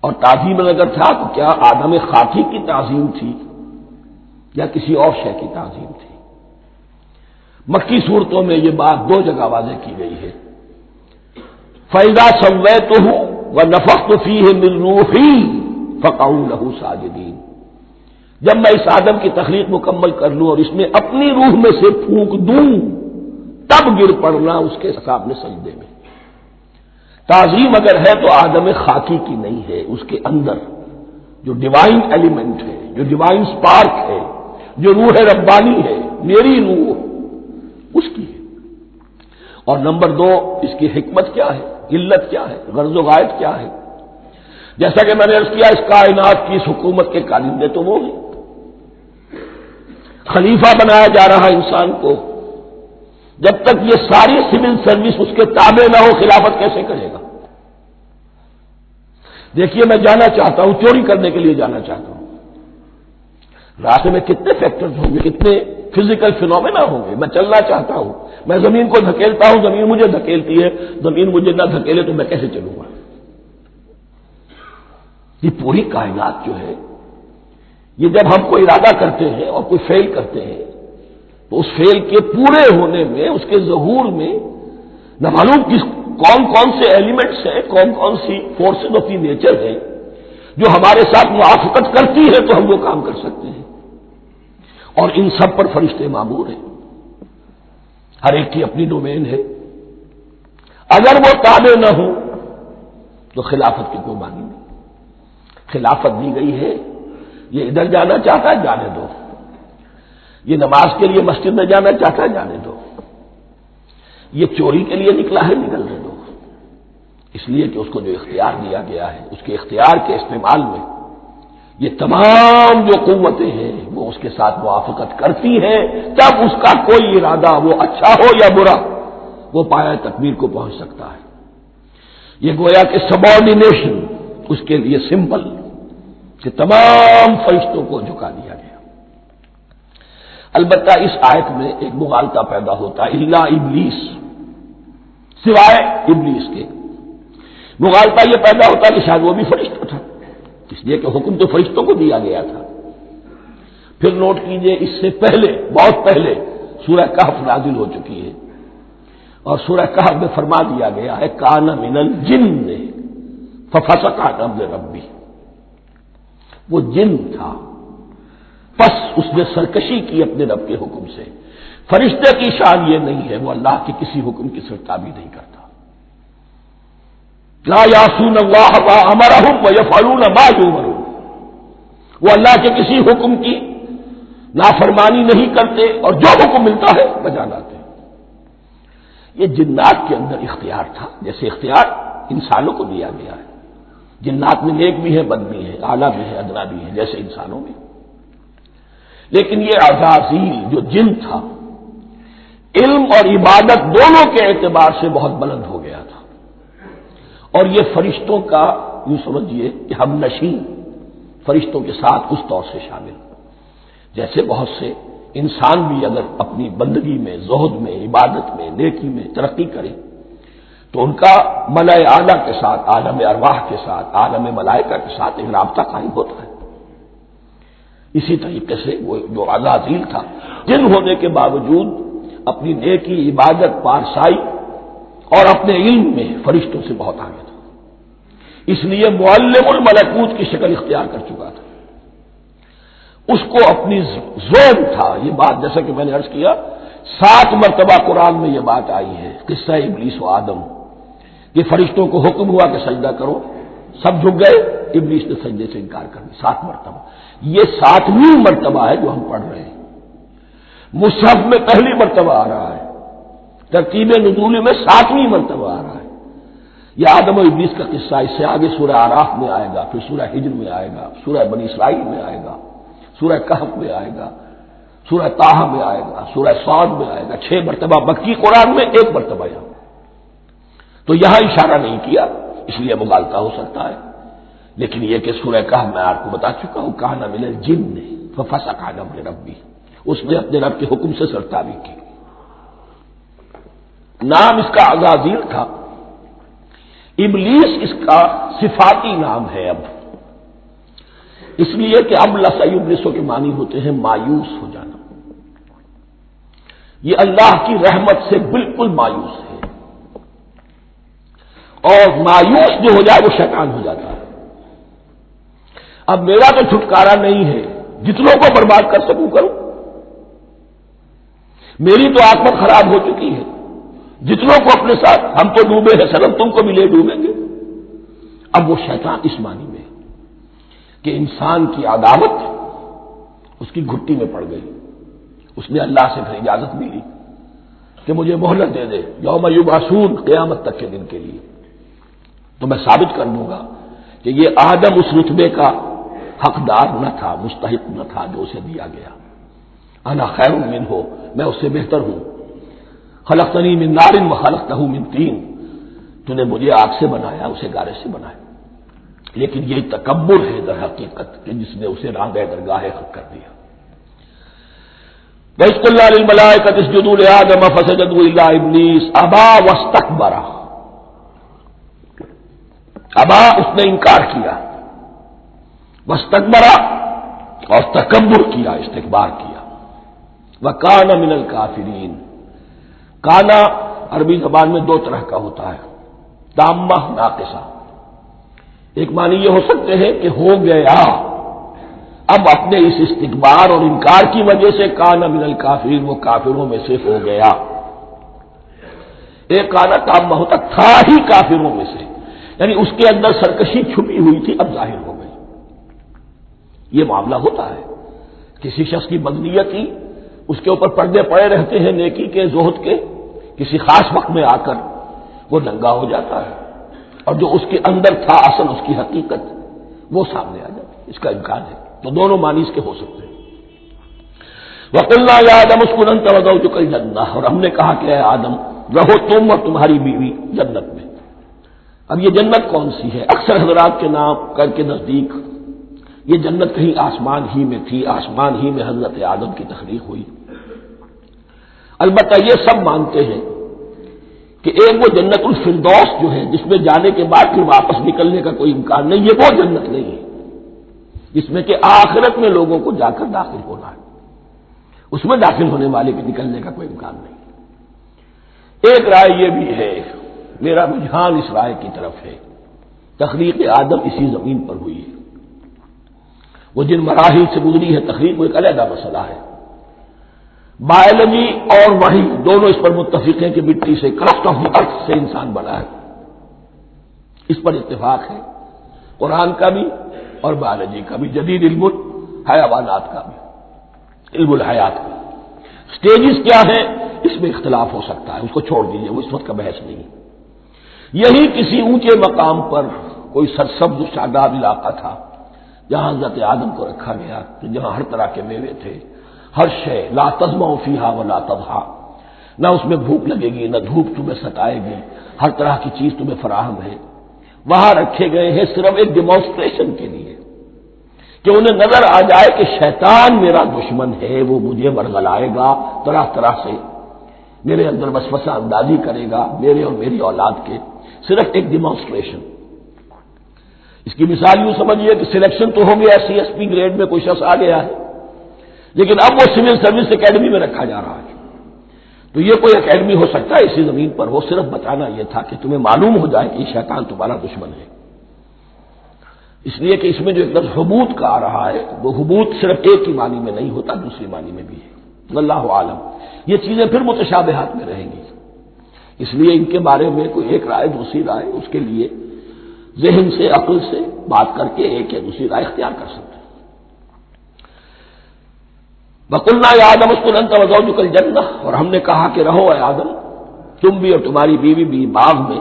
S1: اور تعظیماً اگر تھا تو کیا آدم خاکی کی تعظیم تھی یا کسی اور شے کی تعظیم تھی؟ مکی صورتوں میں یہ بات 2 جگہ واضح کی گئی ہے۔ فَإِذَا سَوَّيْتُهُ وَنَفَخْتُ فِيهِ مِن رُوحِي فَقَعُوا لَهُ سَاجِدِينَ، جب میں اس آدم کی تخلیق مکمل کر لوں اور اس میں اپنی روح میں سے پھونک دوں تب گر پڑنا اس کے سامنے سجدے میں۔ تعظیم اگر ہے تو آدم خاکی کی نہیں ہے، اس کے اندر جو ڈیوائن ایلیمنٹ ہے، جو ڈیوائن سپارک ہے، جو روح ربانی ہے، میری روح، اس کی ہے۔ اور نمبر 2، اس کی حکمت کیا ہے، علت کیا ہے، غرض و غائب کیا ہے؟ جیسا کہ میں نے عرض کیا، اس کائنات کی اس حکومت کے کارندے تو وہ ہیں۔ خلیفہ بنایا جا رہا انسان کو، جب تک یہ ساری سول سروس اس کے تابع نہ ہو خلافت کیسے کرے گا؟ دیکھیے میں جانا چاہتا ہوں، چوری کرنے کے لیے جانا چاہتا ہوں، راستے میں کتنے فیکٹرز ہوں گے، کتنے فزیکل فینومینا ہوں گے، میں چلنا چاہتا ہوں، میں زمین کو دھکیلتا ہوں، زمین مجھے دھکیلتی ہے، زمین مجھے نہ دھکیلے تو میں کیسے چلوں گا؟ یہ پوری کائنات جو ہے، یہ جب ہم کوئی ارادہ کرتے ہیں اور کوئی فیل کرتے ہیں تو اس فیل کے پورے ہونے میں، اس کے ظہور میں نہ معلوم کون کون سے ایلیمنٹس ہیں، کون کون سی فورسز آف دی نیچر ہیں جو ہمارے ساتھ موافقت کرتی ہے تو ہم وہ کام کر سکتے ہیں۔ اور ان سب پر فرشتے مامور ہیں، ہر ایک کی اپنی ڈومین ہے۔ اگر وہ تابع نہ ہو تو خلافت کی کوئی معنی نہیں۔ خلافت دی گئی ہے، یہ ادھر جانا چاہتا ہے جانے دو، یہ نماز کے لیے مسجد میں جانا چاہتا ہے جانے دو، یہ چوری کے لیے نکلا ہے نکلنے دو، اس لیے کہ اس کو جو اختیار دیا گیا ہے، اس کے اختیار کے استعمال میں یہ تمام جو قوتیں ہیں وہ اس کے ساتھ موافقت کرتی ہیں، تب اس کا کوئی ارادہ، وہ اچھا ہو یا برا، وہ پایہ تکمیل کو پہنچ سکتا ہے۔ یہ گویا کہ سبارڈینیشن اس کے لیے سمبل کہ تمام فرشتوں کو جھکا دیا گیا۔ البتہ اس آیت میں ایک مغالطہ پیدا ہوتا ہے، الا ابلیس، سوائے ابلیس کے۔ مغالطہ یہ پیدا ہوتا ہے کہ شاید وہ بھی فرشتہ تھا، اس لیے کہ حکم تو فرشتوں کو دیا گیا تھا۔ پھر نوٹ کیجئے، اس سے پہلے، بہت پہلے سورہ کہف نازل ہو چکی ہے، اور سورہ کہف میں فرما دیا گیا ہے کان من الجن ففسق عن امر ربی، وہ جن تھا، پس اس نے سرکشی کی اپنے رب کے حکم سے. فرشتے کی شان یہ نہیں ہے، وہ اللہ کے کسی حکم کی سرتابی نہیں کرتا. لا یعصون اللہ ما امرہم ویفعلون ما یؤمرون، وہ اللہ کے کسی حکم کی نافرمانی نہیں کرتے اور جو حکم ملتا ہے بجا لاتے. یہ جنات کے اندر اختیار تھا، جیسے اختیار انسانوں کو دیا گیا ہے. جنات میں نیک بھی ہے، بد بھی ہے، اعلیٰ بھی ہے، ادنا بھی ہے، جیسے انسانوں میں. لیکن یہ عزازیل جو جن تھا، علم اور عبادت دونوں کے اعتبار سے بہت بلند ہو گیا تھا، اور یہ فرشتوں کا یوں سمجھیے کہ ہم نشین، فرشتوں کے ساتھ اس طور سے شامل. جیسے بہت سے انسان بھی اگر اپنی بندگی میں، زہد میں، عبادت میں، نیکی میں ترقی کرے تو ان کا ملائے اعلیٰ کے ساتھ، عالم ارواح کے ساتھ، عالم ملائکہ کے ساتھ ایک رابطہ قائم ہوتا ہے. اسی طریقے سے وہ جو عزازیل تھا، جن ہونے کے باوجود اپنی نیکی، عبادت، پارسائی اور اپنے علم میں فرشتوں سے بہت آگے تھا. اس لیے معلم الملکوت کی شکل اختیار کر چکا تھا. اس کو اپنی زون تھا. یہ بات جیسا کہ میں نے عرض کیا 7 مرتبہ قرآن میں یہ بات آئی ہے، قصہ ابلیس و آدم، کہ فرشتوں کو حکم ہوا کہ سجدہ کرو، سب جھک گئے، ابلیس نے سجدے سے انکار کر دیا 7 مرتبہ. یہ 7ویں مرتبہ ہے جو ہم پڑھ رہے ہیں. مصحف میں پہلی مرتبہ آ رہا ہے، ترتیب نزول میں 7ویں مرتبہ آ رہا ہے. یہ آدم و ابلیس کا قصہ اس سے آگے سورہ اعراف میں آئے گا، پھر سورہ ہجر میں آئے گا، سورہ بنی اسرائیل میں آئے گا، سورہ کہف میں آئے گا، سورہ طٰہٰ میں آئے گا، سورہ صاد میں آئے گا. 6 مرتبہ مکی قرآن میں، 1 مرتبہ یہاں. تو یہاں اشارہ نہیں کیا، اس لیے مغالطہ ہو سکتا ہے. لیکن یہ کہ سورہ کہف میں آپ کو بتا چکا ہوں، کان من الجن ففسق عن امر ربی، اس نے اپنے رب کے حکم سے سرتابی کی. نام اس کا عزازیل تھا. ابلیس اس کا صفاتی نام ہے اب، اس لیے کہ اب ابلیسوں کے معنی ہوتے ہیں مایوس ہو جانا. یہ اللہ کی رحمت سے بالکل مایوس ہے، اور مایوس جو ہو جائے وہ شیطان ہو جاتا ہے. اب میرا تو چھٹکارا نہیں ہے، جتنوں کو برباد کر سکوں کروں. میری تو عاقبت خراب ہو چکی ہے، جتنوں کو اپنے ساتھ، ہم تو ڈوبے ہیں سنم، تم کو بھی لے ڈوبیں گے. اب وہ شیطان اس معنی میں کہ انسان کی عداوت اس کی گھٹی میں پڑ گئی. اس نے اللہ سے پھر اجازت بھی لی کہ مجھے مہلت دے دے، یوم یبعثون، قیامت تک کے دن کے لیے، تو میں ثابت کر دوں گا کہ یہ آدم اس رتبے کا حقدار نہ تھا، مستحق نہ تھا جو اسے دیا گیا. انا خیر منہ، میں اس سے بہتر ہوں. خلقتنی من نار وخلقتہ من طین، تو نے مجھے آگ سے بنایا، اسے گارے سے بنایا. لیکن یہ تکبر ہے در حقیقت کہ جس نے اسے راندہ درگاہ حق کر دیا. وَإِذْ قُلْنَا لِلْمَلَائِكَةِ اسْجُدُوا لِآدَمَ فَسَجَدُوا إِلَّا إِبْلِيسَ أَبَىٰ وَاسْتَكْبَرَ. ابا، اس نے انکار کیا، واستکبر، اور تکبر کیا، استکبار کیا. وَكَانَ مِنَ الْكَافِرِينَ. کانا عربی زبان میں 2 طرح کا ہوتا ہے، تامہ، ناقصہ. ایک معنی یہ ہو سکتے ہیں کہ ہو گیا، اب اپنے اس استکبار اور انکار کی وجہ سے کانا من الکافرین، وہ کافروں میں سے ہو گیا. ایک کانا تامہ ہوتا تھا ہی کافروں میں سے، یعنی اس کے اندر سرکشی چھپی ہوئی تھی، اب ظاہر ہو گئی. یہ معاملہ ہوتا ہے، کسی شخص کی بدنیتی اس کے اوپر پردے پڑے رہتے ہیں نیکی کے، زہد کے، کسی خاص وقت میں آ کر وہ ننگا ہو جاتا ہے، اور جو اس کے اندر تھا اصل، اس کی حقیقت، وہ سامنے آ جاتی ہے. اس کا امکان ہے. تو دونوں معنی اس کے ہو سکتے ہیں. وَقُلْنَا يَا آدَمُ اسْكُنْ أَنْتَ وَزَوْجُكَ الْجَنَّةَ، اور ہم نے کہا کہ اے آدم رہو تم اور تمہاری بیوی جنت میں. اب یہ جنت کون سی ہے؟ اکثر حضرات کے نام کر کے نزدیک یہ جنت کہیں آسمان ہی میں تھی، آسمان ہی میں حضرت آدم کی تخلیق ہوئی. البتہ یہ سب مانتے ہیں کہ ایک وہ جنت الفردوس جو ہے جس میں جانے کے بعد پھر واپس نکلنے کا کوئی امکان نہیں، یہ وہ جنت نہیں ہے جس میں کہ آخرت میں لوگوں کو جا کر داخل ہونا ہے. اس میں داخل ہونے والے کے نکلنے کا کوئی امکان نہیں. ایک رائے یہ بھی ہے، میرا رجحان اس رائے کی طرف ہے، تخلیق آدم اسی زمین پر ہوئی ہے. وہ جن مراحل سے گزری ہے تخلیق وہ ایک علیحدہ مسئلہ ہے۔ بایولوجی اور وحی دونوں اس پر متفق ہیں کہ مٹی سے کرسٹ آف دی ارتھ سے انسان بنا ہے، اس پر اتفاق ہے قرآن کا بھی اور بایولوجی کا بھی، جدید علم الحیوانات کا بھی، علم الحیات کا۔ سٹیجز کیا ہے اس میں اختلاف ہو سکتا ہے، اس کو چھوڑ دیجیے، وہ اس وقت کا بحث نہیں۔ یہی کسی اونچے مقام پر کوئی سرسبز و شاداب علاقہ تھا جہاں حضرت آدم کو رکھا گیا، جہاں ہر طرح کے میوے تھے، ہر شے لا تظمأ فیہا ولا تضحیٰ، نہ اس میں بھوک لگے گی نہ دھوپ تمہیں ستائے گی، ہر طرح کی چیز تمہیں فراہم ہے۔ وہاں رکھے گئے ہیں صرف ایک ڈیمانسٹریشن کے لیے کہ انہیں نظر آ جائے کہ شیطان میرا دشمن ہے، وہ مجھے ورغلائے گا، طرح طرح سے میرے اندر وسوسہ اندازی کرے گا، میرے اور میری اولاد کے، صرف ایک ڈیمانسٹریشن۔ اس کی مثال یوں سمجھیے کہ سلیکشن تو ہو گیا، CSP گریڈ میں کوئی شخص آ گیا ہے، لیکن اب وہ سول سروس اکیڈمی میں رکھا جا رہا ہے۔ تو یہ کوئی اکیڈمی ہو سکتا ہے اسی زمین پر، وہ صرف بتانا یہ تھا کہ تمہیں معلوم ہو جائے کہ یہ شیطان تمہارا دشمن ہے۔ اس لیے کہ اس میں جو ایک لفظ حبوط کا آ رہا ہے، وہ حبوط صرف ایک ہی معنی میں نہیں ہوتا، دوسری معنی میں بھی ہے۔ واللہ عالم، یہ چیزیں پھر متشابہات میں رہیں گی، اس لیے ان کے بارے میں کوئی ایک رائے دوسری رائے، اس کے لیے ذہن سے عقل سے بات کر کے ایک یا دوسری رائے اختیار کر سکتے ہیں۔ وَقُلْنَا يَا آدَمُ اسْكُنْ أَنْتَ وَزَوْجُكَ الْجَنَّةَ، اور ہم نے کہا کہ رہو اے آدم تم بھی اور تمہاری بیوی بھی باغ میں،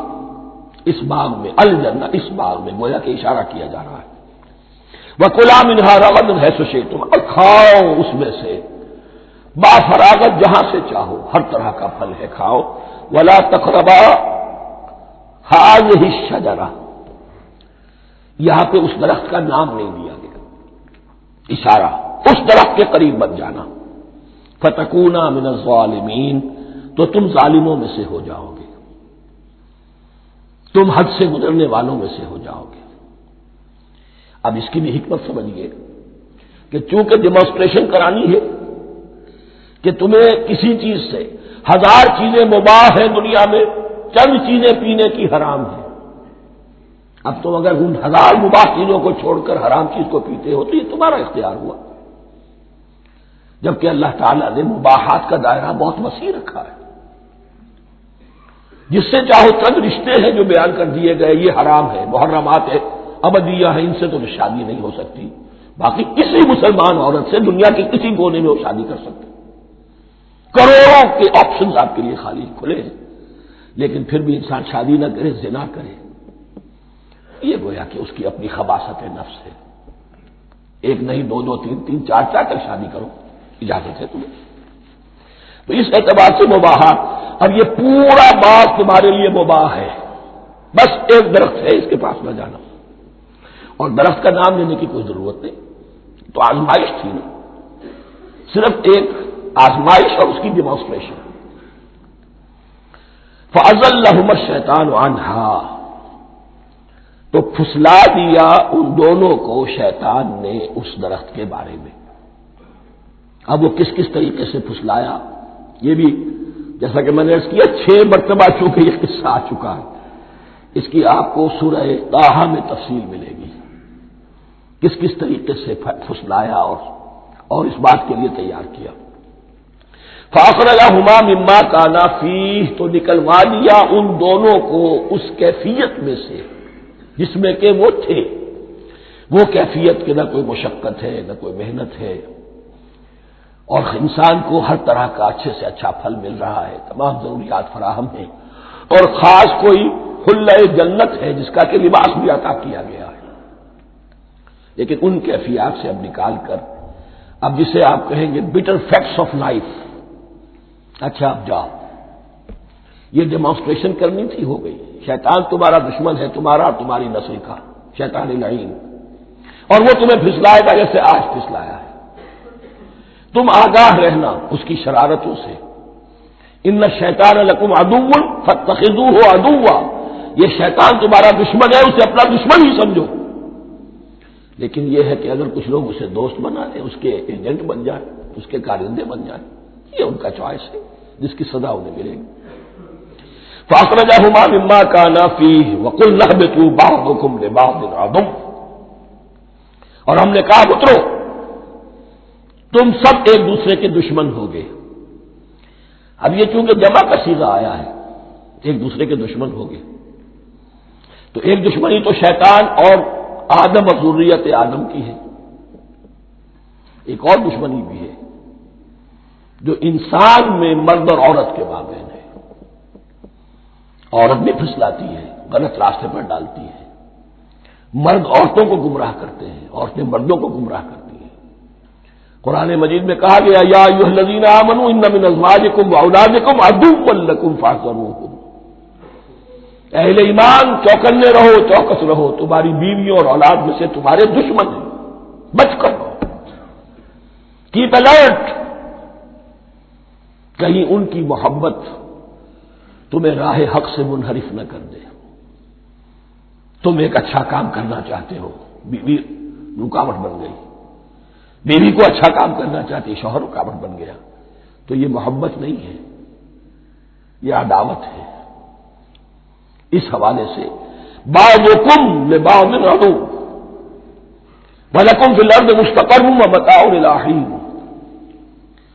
S1: اس باغ میں، الجنہ اس باغ میں، گویا کہ اشارہ کیا جا رہا ہے۔ وَكُلَا مِنْهَا رَغَدًا حَيْثُ شِئْتُمْ، اور کھاؤ اس میں سے بافراغت جہاں سے چاہو، ہر طرح کا پھل ہے کھاؤ۔ وَلَا تَقْرَبَا هَٰذِهِ الشَّجَرَةَ، یہاں پہ اس درخت کا نام نہیں دیا گیا، اشارہ اس درخت کے قریب مت جانا۔ فَتَكُونَا مِنَ الظَّالِمِينَ، تو تم ظالموں میں سے ہو جاؤ گے، تم حد سے گزرنے والوں میں سے ہو جاؤ گے۔ اب اس کی بھی حکمت سمجھیے کہ چونکہ ڈیمانسٹریشن کرانی ہے کہ تمہیں کسی چیز سے، 1000 چیزیں مباح ہیں دنیا میں، چند چیزیں پینے کی حرام ہیں۔ اب تم اگر ان 1000 مباح چیزوں کو چھوڑ کر حرام چیز کو پیتے ہو تو یہ تمہارا اختیار ہوا، جبکہ اللہ تعالیٰ نے مباحات کا دائرہ بہت وسیع رکھا ہے۔ جس سے چاہو چند رشتے ہیں جو بیان کر دیے گئے، یہ حرام ہے، محرمات ہے، ابدیہ ہے، ان سے تو شادی نہیں ہو سکتی۔ باقی کسی مسلمان عورت سے دنیا کے کسی کونے میں وہ شادی کر سکتے، کروڑوں کے آپشنز آپ کے لیے خالی کھلے ہیں، لیکن پھر بھی انسان شادی نہ کرے، زنا کرے، یہ گویا کہ اس کی اپنی خباثت نفس ہے۔ ایک نہیں، دو دو، تین تین، چار چار تک شادی کرو، اجازت ہے تمہیں۔ تو اس اعتبار سے مباحات، اب یہ پورا باغ تمہارے لیے مباح ہے، بس ایک درخت ہے اس کے پاس نہ جانا، اور درخت کا نام لینے کی کوئی ضرورت نہیں۔ تو آزمائش تھی نا، صرف ایک آزمائش اور اس کی ڈیمانسٹریشن۔ فَأَزَلَّهُمَا الشَّيْطَانُ عَنْهَا، تو پھسلا دیا ان دونوں کو شیطان نے اس درخت کے بارے میں۔ اب وہ کس کس طریقے سے پھسلایا، یہ بھی جیسا کہ میں نے عرض کیا 6 مرتبہ چونکہ یہ قصہ آ چکا ہے، اس کی آپ کو سورہ طٰہٰ میں تفصیل ملے گی، کس کس طریقے سے پھسلایا اور اس بات کے لیے تیار کیا۔ فَأَخْرَجَهُمَا مِمَّا كَانَا فِيهِ، تو نکلوا دیا ان دونوں کو اس کیفیت میں سے جس میں کہ وہ تھے، وہ کیفیت کہ نہ کوئی مشقت ہے نہ کوئی محنت ہے، اور انسان کو ہر طرح کا اچھے سے اچھا پھل مل رہا ہے، تمام ضروریات فراہم ہیں، اور خاص کوئی حلہ جنت ہے جس کا کہ لباس بھی عطا کیا گیا ہے۔ لیکن ان کیفیات سے اب نکال کر، اب جسے آپ کہیں گے بٹر فیکٹس آف لائف، اچھا اب جاؤ، یہ ڈیمانسٹریشن کرنی تھی، ہو گئی۔ شیطان تمہارا دشمن ہے، تمہارا اور تمہاری نسل کا، شیطان لعین، اور وہ تمہیں پھسلائے گا جیسے آج پھسلایا ہے۔ تم آگاہ رہنا اس کی شرارتوں سے۔ ان الشیطان لکم عدو فاتخذوہ عدوا، یہ شیطان تمہارا دشمن ہے، اسے اپنا دشمن ہی سمجھو۔ لیکن یہ ہے کہ اگر کچھ لوگ اسے دوست بنا لیں، اس کے ایجنٹ بن جائیں، اس کے کارندے بن جائیں، یہ ان کا چوائس ہے جس کی سزا انہیں ملے گی۔ فَأَخْرَجَهُمَا مِمَّا كَانَا فِيهِ وَقُلْنَا اهْبِطُوا بَعْضُكُمْ لِبَعْضٍ عَدُوٌّ، اور ہم نے کہا اترو، تم سب ایک دوسرے کے دشمن ہوگے. اب یہ چونکہ جمع کا صیغہ آیا ہے، ایک دوسرے کے دشمن ہوگے، تو ایک دشمنی تو شیطان اور آدم اور ذریت آدم کی ہے، ایک اور دشمنی بھی ہے جو انسان میں مرد اور عورت کے مابین ہے. عورت بھی پھسلاتی ہے، غلط راستے پر ڈالتی ہے، مرد عورتوں کو گمراہ کرتے ہیں، عورتیں مردوں کو گمراہ کرتی ہیں. قرآن مجید میں کہا گیا یا ایھا الذین آمنوا ان من ازواجکم واولادکم عدوا لکم فاحذروہم. اہل ایمان چوکنے رہو، چوکس رہو، تمہاری بیویوں اور اولاد میں سے تمہارے دشمن ہیں، بچ کر رہو، کیپ الرٹ. کہیں ان کی محبت تمہیں راہ حق سے منحرف نہ کر دے. تم ایک اچھا کام کرنا چاہتے ہو، بیوی رکاوٹ بن گئی، بیوی کو اچھا کام کرنا چاہتی، شوہر رکاوٹ بن گیا، تو یہ محبت نہیں ہے، یہ عداوت ہے. اس حوالے سے بعضکم لبعض عدو ولکم فی الارض مستقر ومتاع الی حین.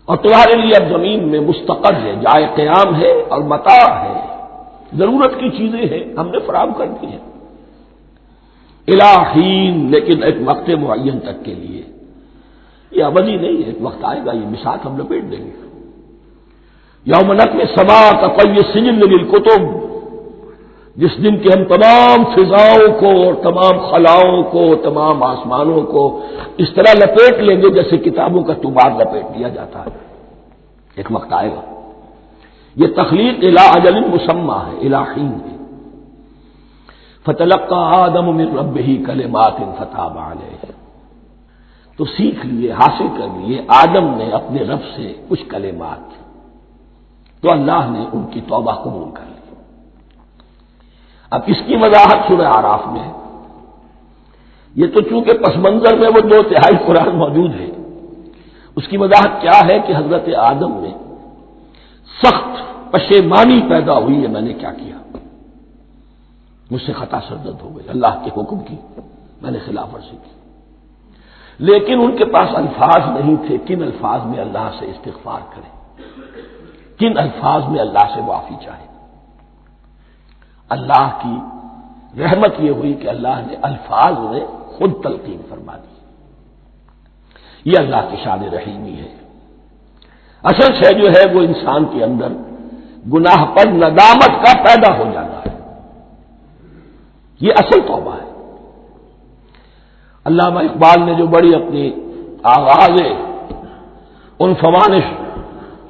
S1: اور تمہارے لیے اب زمین میں مستقر ہے، جائے قیام ہے اور متاع ہے، ضرورت کی چیزیں ہیں ہم نے فراہم کر دی ہیں. الی حین، لیکن ایک وقت معین تک کے لیے، یہ ابدی نہیں ہے، ایک وقت آئے گا یہ بساط ہم لپیٹ دیں گے. یوم نطوی السماء کطی السجل للکتب، جس دن کے ہم تمام فضاؤں کو اور تمام خلاؤں کو، تمام آسمانوں کو اس طرح لپیٹ لیں گے جیسے کتابوں کا طوبار لپیٹ دیا جاتا ہے. ایک وقت آئے گا. یہ تخلیق الی اجل مسمى ہے، الی حین ہے. فتلقى آدم من ربه کلمات فتاب علیہ. تو سیکھ لیے، حاصل کر لیے آدم نے اپنے رب سے کچھ کلمات، تو اللہ نے ان کی توبہ قبول کر لی. اب اس کی وضاحت سورہ اعراف میں ہے. یہ تو چونکہ پس منظر میں وہ 2/3 قرآن موجود ہے، اس کی وضاحت کیا ہے کہ حضرت آدم میں سخت پشیمانی پیدا ہوئی ہے، میں نے کیا کیا، مجھ سے خطا سرزد ہو گئی، اللہ کے حکم کی میں نے خلاف ورزی کی. لیکن ان کے پاس الفاظ نہیں تھے کن الفاظ میں اللہ سے استغفار کریں، کن الفاظ میں اللہ سے معافی چاہے. اللہ کی رحمت یہ ہوئی کہ اللہ نے الفاظ میں خود تلقین فرما دی. یہ اللہ کی شان رحیمی ہے. اصل شے جو ہے وہ انسان کے اندر گناہ پر ندامت کا پیدا ہو جانا ہے، یہ اصل توبہ ہے. علامہ اقبال نے جو بڑی اپنی آغاز ان فوانش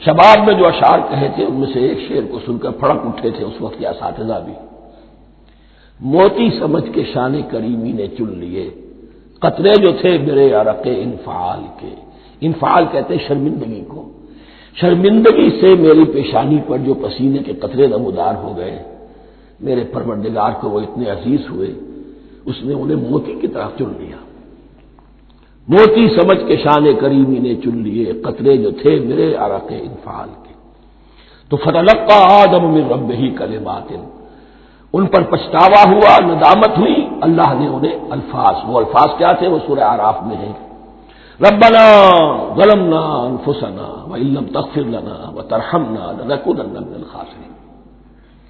S1: شباب میں جو اشعار کہے تھے، ان میں سے ایک شعر کو سن کر پھڑک اٹھے تھے اس وقت کے اساتذہ بھی. موتی سمجھ کے شان کریمی نے چن لیے، قطرے جو تھے میرے عرق انفعال کے. انفعال کہتے ہیں شرمندگی کو. شرمندگی سے میری پیشانی پر جو پسینے کے قطرے نمودار ہو گئے، میرے پروردگار کو وہ اتنے عزیز ہوئے، اس نے انہیں موتی کی طرف چن لیا. موتی سمجھ کے شان کریمی نے چن لیے، قطرے جو تھے میرے عرق انفعال کے. تو فتلقى آدم من ربه کلمات، ان پر پچھتاوا ہوا، ندامت ہوئی، اللہ نے انہیں الفاظ، وہ الفاظ کیا تھے وہ سورہ اعراف میں ہیں. ربنا ظلمنا انفسنا وان لم تغفر لنا وترحمنا لنكونن من الخاسرین.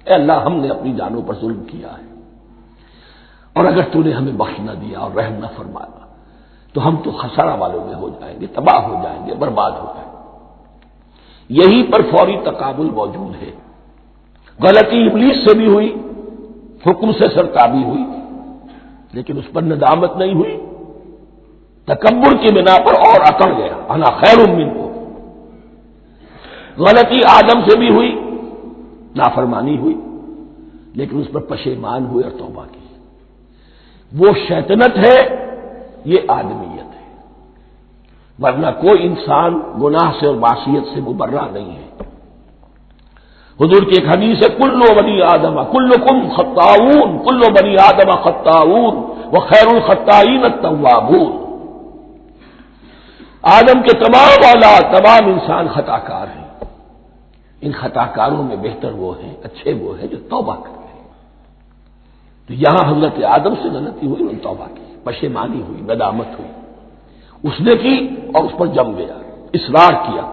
S1: اے اللہ ہم نے اپنی جانوں پر ظلم کیا ہے، اور اگر تو نے ہمیں بخش نہ دیا اور رحم نہ فرمایا تو ہم تو خسارہ والوں میں ہو جائیں گے، تباہ ہو جائیں گے، برباد ہو جائیں گے. یہی پر فوری تقابل موجود ہے. غلطی ابلیس سے بھی ہوئی، حکم سے سرتابی ہوئی، لیکن اس پر ندامت نہیں ہوئی، تکبر کی بنا پر اور اکڑ گیا، انا خیر منہ. غلطی آدم سے بھی ہوئی، نافرمانی ہوئی، لیکن اس پر پشیمان ہوئے اور توبہ کی. وہ شیطنت ہے، یہ آدمیت ہے، ورنہ کوئی انسان گناہ سے اور معصیت سے مبرہ نہیں ہے. حضور کی ایک حدیث ہے کل بنی آدم کلکم خطاؤون، کل بنی آدم خطاؤون وخیر الخطائین التوابون. آدم کے تمام اولاد، تمام انسان خطا کار ہیں، ان خطا کاروں میں بہتر وہ ہیں، اچھے وہ ہیں جو توبہ کرتے ہیں. تو یہاں حضرت آدم سے غلطی ہوئی، انہوں نے توبہ کی، پشیمانی ہوئی، ندامت ہوئی، اس نے کی اور اس پر جم گیا. اصرار کیا.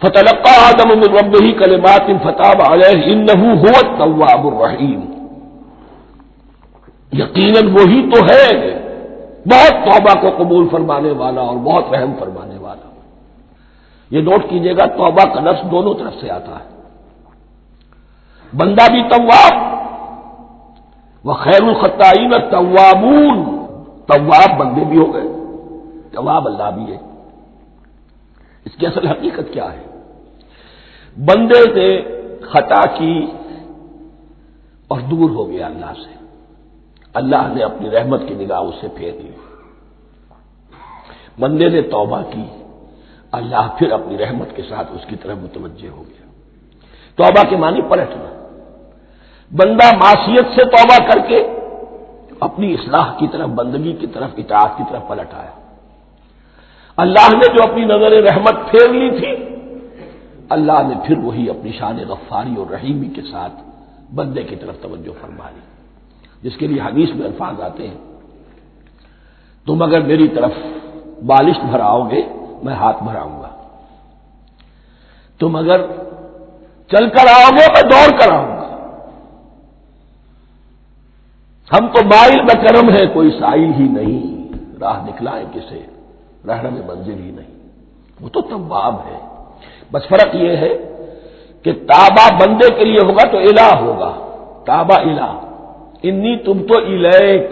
S1: فتلقى آدم من ربه كلمات فتاب عليه انه هو التواب الرحیم. یقیناً وہی تو ہے بہت توبہ کو قبول فرمانے والا اور بہت رحم فرمانے والا. یہ نوٹ کیجئے گا توبہ کا لفظ دونوں طرف سے آتا ہے. بندہ بھی تواب وخیر الخطائین التوابون. تواب بندے بھی ہو گئے، تواب اللہ بھی ہے. اس کی اصل حقیقت کیا ہے؟ بندے نے خطا کی اور دور ہو گیا اللہ سے. اللہ نے اپنی رحمت کی نگاہ اس سے پھیر لی. بندے نے توبہ کی، اللہ پھر اپنی رحمت کے ساتھ اس کی طرف متوجہ ہو گیا. توبہ کے معنی پلٹنا. بندہ معصیت سے توبہ کر کے اپنی اصلاح کی طرف، بندگی کی طرف، اطاعت کی طرف پلٹ آیا. اللہ نے جو اپنی نظر رحمت پھیر لی تھی، اللہ نے پھر وہی اپنی شان غفاری اور رحیمی کے ساتھ بندے کی طرف توجہ فرما لی. جس کے لیے حدیث میں الفاظ آتے ہیں، تم اگر میری طرف بالش بھراؤ گے میں ہاتھ بھراؤں گا، تم اگر چل کر آؤ گے میں دوڑ کر آؤں گا. ہم تو مائل بکرم ہے کوئی سائل ہی نہیں، راہ دکھلائیں کسے رہنم منزل ہی نہیں. وہ تو تواب ہے. بس فرق یہ ہے کہ تابا بندے کے لیے ہوگا تو الہ ہوگا، تابا الہ، انی تم تو الیک.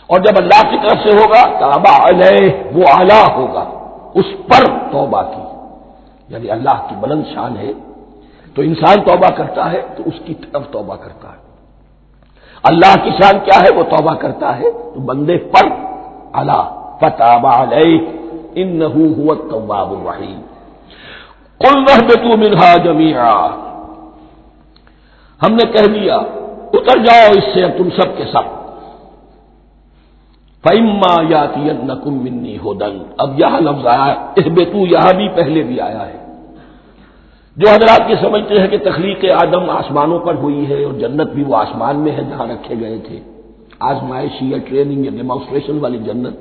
S1: اور جب اللہ کی طرف سے ہوگا تابا علیہ، وہ اعلیٰ ہوگا، اس پر توبہ کی. یعنی اللہ کی بلند شان ہے تو انسان توبہ کرتا ہے تو اس کی طرف توبہ کرتا ہے. اللہ کی شان کیا ہے؟ وہ توبہ کرتا ہے تو بندے پر اعلیٰ. فتاب علیہ انہ هو التواب الرحیم. قلنا اهبطوا منها جميعا. ہم نے کہہ دیا اتر جاؤ اس سے اب تم سب کے سب. فَإِمَّا يَأْتِيَنَّكُم مِّنِّي هُدًى. اب یہاں لفظ آیا اہبطوا، یہاں بھی پہلے بھی آیا ہے. جو حضرات یہ سمجھتے ہیں کہ تخلیق آدم آسمانوں پر ہوئی ہے اور جنت بھی وہ آسمان میں ہے جہاں رکھے گئے تھے، آزمائشی یا ٹریننگ یا ڈیمانسٹریشن والی جنت،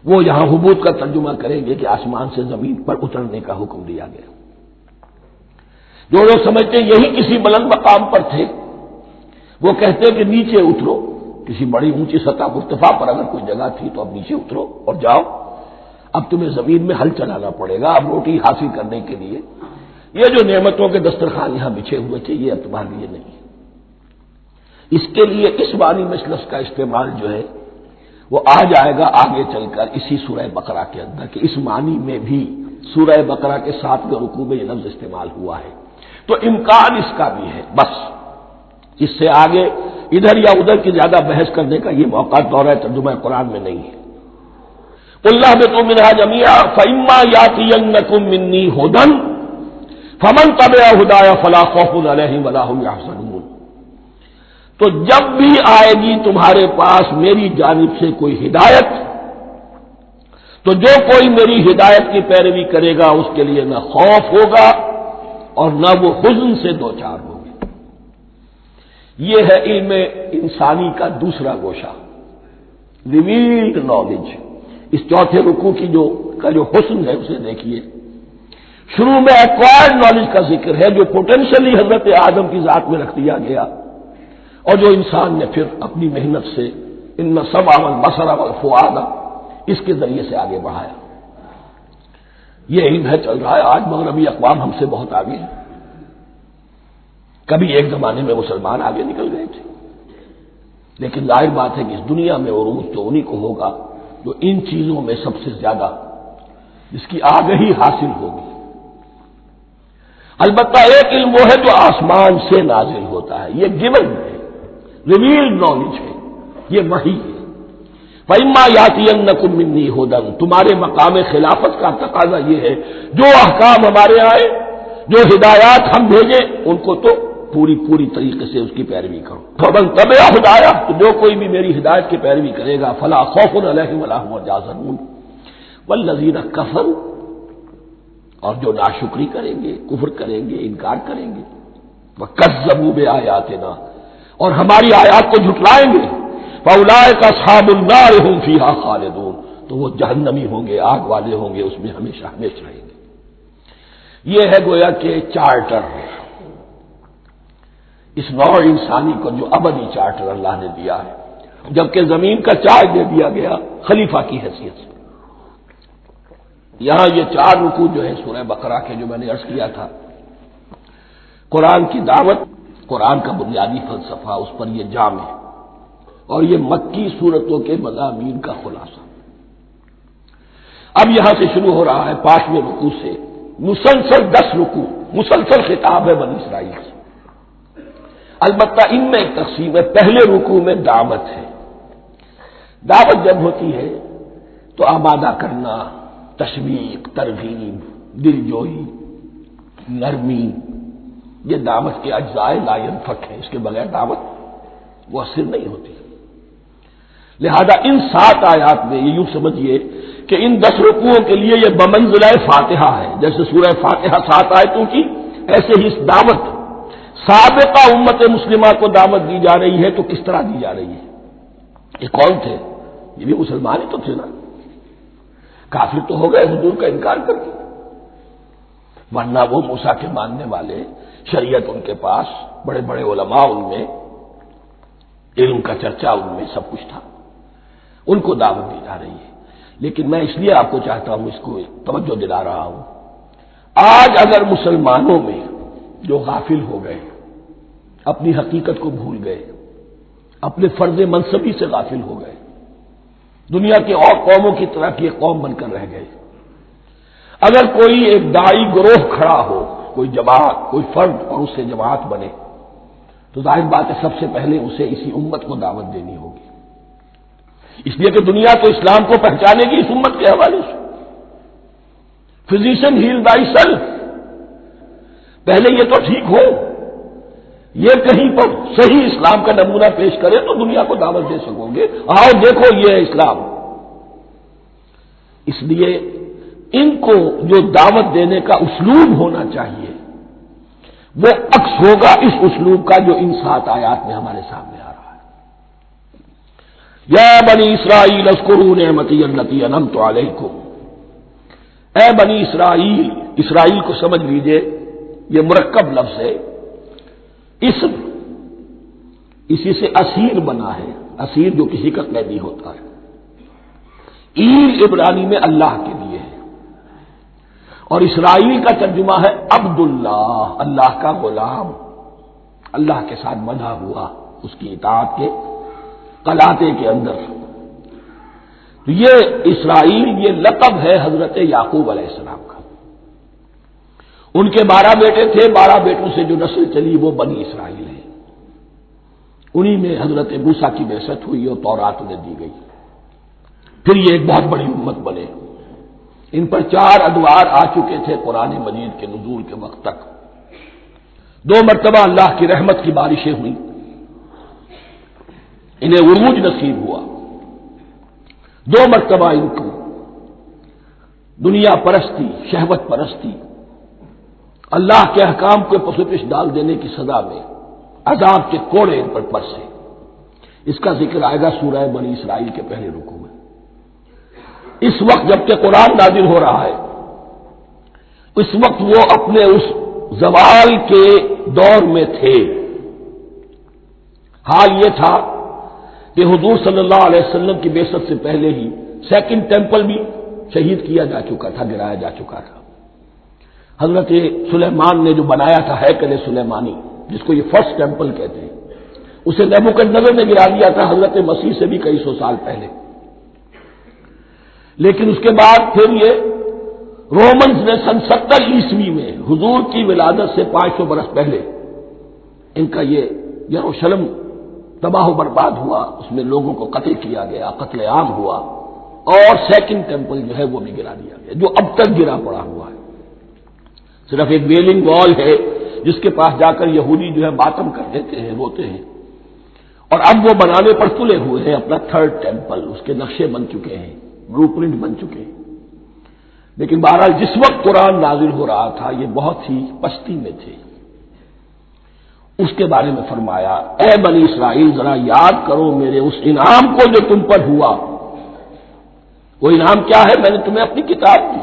S1: وہ یہاں حبوط کا ترجمہ کریں گے کہ آسمان سے زمین پر اترنے کا حکم دیا گیا. جو لوگ سمجھتے ہیں یہی کسی بلند مقام پر تھے، وہ کہتے ہیں کہ نیچے اترو، کسی بڑی اونچی سطح مرتفع پر اگر کوئی جگہ تھی تو اب نیچے اترو اور جاؤ، اب تمہیں زمین میں ہل چلانا پڑے گا اب روٹی حاصل کرنے کے لیے. یہ جو نعمتوں کے دسترخوان یہاں بچھے ہوئے تھے یہ اب تمہارے لیے نہیں. اس کے لیے اس معنی میں لفظ کا استعمال جو ہے وہ آ جائے گا آگے چل کر اسی سورہ بقرہ کے اندر، کہ اس معنی میں بھی سورہ بقرہ کے 7ویں رکوع میں یہ لفظ استعمال ہوا ہے. تو امکان اس کا بھی ہے. بس اس سے آگے ادھر یا ادھر کی زیادہ بحث کرنے کا یہ موقع دورہ ترجمہ قرآن میں نہیں ہے. قُلْ اهْبِطُوا مِنْهَا جَمِيعًا فَإِمَّا يَأْتِيَنَّكُم مِّنِّي هُدًى فَمَن تَبِعَ هُدَايَ فَلَا خَوْفٌ عَلَيْهِمْ وَلَا هُمْ يَحْزَنُونَ. تو جب بھی آئے گی تمہارے پاس میری جانب سے کوئی ہدایت، تو جو کوئی میری ہدایت کی پیروی کرے گا اس کے لیے نہ خوف ہوگا اور نہ وہ حزن سے دوچار ہوگا. یہ ہے علم انسانی کا دوسرا گوشہ، ریویلڈ نالج. اس چوتھے رکوع کی جو حسن ہے اسے دیکھیے. شروع میں ایکوائرڈ نالج کا ذکر ہے جو پوٹینشلی حضرت آدم کی ذات میں رکھ دیا گیا اور جو انسان نے پھر اپنی محنت سے ان السمع والبصر والفؤاد اس کے ذریعے سے آگے بڑھایا. یہ علم ہے چل رہا ہے. آج مغربی اقوام ہم سے بہت آگے ہیں. کبھی ایک زمانے میں مسلمان آگے نکل گئے تھے، لیکن ظاہر بات ہے کہ اس دنیا میں عروج تو انہی کو ہوگا جو ان چیزوں میں سب سے زیادہ جس کی آگہی حاصل ہوگی. البتہ ایک علم وہ ہے جو آسمان سے نازل ہوتا ہے، یہ گیون ہے، ریویلڈ نالج ہے، یہ وحی ہے. فَإِمَّا يَأْتِيَنَّكُم مِّنِّي هُدًى. تمہارے مقام خلافت کا تقاضا یہ ہے جو احکام ہمارے آئے، جو ہدایات ہم بھیجیں ان کو تو پوری طریقے سے اس کی پیروی کرو. فَمَن تَبِعَ هُدَايَ. تو جو کوئی بھی میری ہدایت کی پیروی کرے گا فَلَا خَوْفٌ عَلَيْهِمْ وَلَا هُمْ يَحْزَنُونَ. وَالَّذِينَ كَفَرُوا. اور جو ناشکری کریں گے، کفر کریں گے، انکار کریں گے، وَكَذَّبُوا بِآيَاتِنَا. اور ہماری آیات کو جھٹلائیں گے، فَأُولَٰئِكَ أَصْحَابُ النَّارِ هُمْ فِيهَا خَالِدُونَ. تو وہ جہنمی ہوں گے، آگ والے ہوں گے، اس میں ہمیشہ ہمیشہ رہیں گے۔ یہ ہے گویا کہ چارٹر، اس نوع انسانی کو جو ابدی چارٹر اللہ نے دیا ہے، جبکہ زمین کا چارج دے دیا گیا خلیفہ کی حیثیت سے۔ یہاں یہ 4 رکوع جو ہے سورہ بقرہ کے، جو میں نے عرض کیا تھا، قرآن کی دعوت، قرآن کا بنیادی فلسفہ، اس پر یہ جام ہے، اور یہ مکی صورتوں کے مضامین کا خلاصہ۔ اب یہاں سے شروع ہو رہا ہے 5ویں رکوع سے مسلسل 10 رکوع، مسلسل خطاب ہے بنی اسرائیل سے۔ البتہ ان میں ایک تقسیم ہے، پہلے رکوع میں دعوت ہے۔ دعوت جب ہوتی ہے تو آمادہ کرنا، تشویق، ترغیب، دلجوئی، نرمی، یہ دعوت کے اجزاء لا ينفک ہیں، اس کے بغیر دعوت مؤثر نہیں ہوتی۔ لہذا ان 7 آیات میں یہ یوں سمجھیے کہ ان 10 رکوعوں کے لیے یہ بمنزلہ فاتحہ ہے، جیسے سورہ فاتحہ 7 آیتوں کی، ایسے ہی اس دعوت سابقہ امت مسلمہ کو دعوت دی جا رہی ہے۔ تو کس طرح دی جا رہی ہے؟ یہ کون تھے؟ یہ بھی مسلمان ہی تو تھے نا، کافر تو ہو گئے حضور کا انکار کر کے، ورنہ وہ موسیٰ کے ماننے والے، شریعت ان کے پاس، بڑے بڑے علماء ان میں، علم کا چرچا ان میں، سب کچھ تھا، ان کو دعوت دی جا رہی ہے۔ لیکن میں اس لیے آپ کو چاہتا ہوں، اس کو توجہ دلا رہا ہوں، آج اگر مسلمانوں میں جو غافل ہو گئے، اپنی حقیقت کو بھول گئے، اپنے فرض منصبی سے غافل ہو گئے، دنیا کی اور قوموں کی طرح کی ایک قوم بن کر رہ گئے، اگر کوئی ایک داعی گروہ کھڑا ہو، کوئی جماعت، کوئی فرد، اور اس سے جماعت بنے، تو ظاہر بات ہے سب سے پہلے اسے اسی امت کو دعوت دینی ہوگی، اس لیے کہ دنیا تو اسلام کو پہچانے گی اس امت کے حوالے سے۔ فزیشین ہیل بائی سیلف، پہلے یہ تو ٹھیک ہو، یہ کہیں پر صحیح اسلام کا نمونہ پیش کرے تو دنیا کو دعوت دے سکو گے، آؤ دیکھو یہ ہے اسلام۔ اس لیے ان کو جو دعوت دینے کا اسلوب ہونا چاہیے وہ عکس ہوگا اس اسلوب کا جو ان 7 آیات میں ہمارے سامنے آ رہا ہے۔ یا بنی اسرائیل اذکروا نعمتی التی انعمت علیکم، اے بنی اسرائیل، اسرائیل کو سمجھ لیجئے یہ مرکب لفظ ہے، اسم، اسی سے اسیر بنا ہے، اسیر جو کسی کا قیدی ہوتا ہے۔ ایل عبرانی میں اللہ کے لیے ہے، اور اسرائیل کا ترجمہ ہے عبداللہ، اللہ کا غلام، اللہ کے ساتھ بندھا ہوا اس کی اطاعت کے قلاتے کے اندر۔ تو یہ اسرائیل یہ لقب ہے حضرت یعقوب علیہ السلام کا، ان کے 12 بیٹے تھے، 12 بیٹوں سے جو نسل چلی وہ بنی اسرائیل ہے، انہی میں حضرت موسیٰ کی بعثت ہوئی اور تورات انہیں دی گئی، پھر یہ ایک بہت بڑی امت بنے۔ ان پر 4 ادوار آ چکے تھے قرآن مجید کے نزول کے وقت تک، 2 مرتبہ اللہ کی رحمت کی بارشیں ہوئیں، انہیں عروج نصیب ہوا، 2 مرتبہ ان کو دنیا پرستی، شہوت پرستی، اللہ کے احکام کو پسپش ڈال دینے کی سزا میں عذاب کے کوڑے ان پر برسے۔ اس کا ذکر آئے گا سورہ بنی اسرائیل کے پہلے رکوع میں۔ اس وقت جبکہ قرآن نازل ہو رہا ہے، اس وقت وہ اپنے اس زوال کے دور میں تھے۔ حال یہ تھا کہ حضور صلی اللہ علیہ وسلم کی بعثت سے پہلے ہی 2nd ٹیمپل بھی شہید کیا جا چکا تھا، گرایا جا چکا تھا۔ حضرت سلیمان نے جو بنایا تھا ہیکل سلیمانی، جس کو یہ 1st ٹیمپل کہتے ہیں، اسے نیبوکدنیزر نے گرا دیا تھا حضرت مسیح سے بھی کئی سو سال پہلے۔ لیکن اس کے بعد پھر یہ رومنز نے سن 70 عیسوی میں حضور کی ولادت سے 500 برس پہلے ان کا یہ یروشلم تباہ و برباد ہوا، اس میں لوگوں کو قتل کیا گیا، قتل عام ہوا، اور 2nd ٹیمپل جو ہے وہ بھی گرا دیا گیا، جو اب تک گرا پڑا ہوا ہے۔ صرف ایک ویلنگ وال ہے جس کے پاس جا کر یہودی جو ہے ماتم کر دیتے ہیں، روتے ہیں، اور اب وہ بنانے پر تلے ہوئے ہیں اپنا 3rd ٹیمپل، اس کے نقشے بن چکے ہیں، بلو پرنٹ بن چکے ہیں۔ لیکن بہرحال جس وقت قرآن نازل ہو رہا تھا یہ بہت ہی پستی میں تھے۔ اس کے بارے میں فرمایا، اے بنی اسرائیل ذرا یاد کرو میرے اس انعام کو جو تم پر ہوا، وہ انعام کیا ہے؟ میں نے تمہیں اپنی کتاب دی،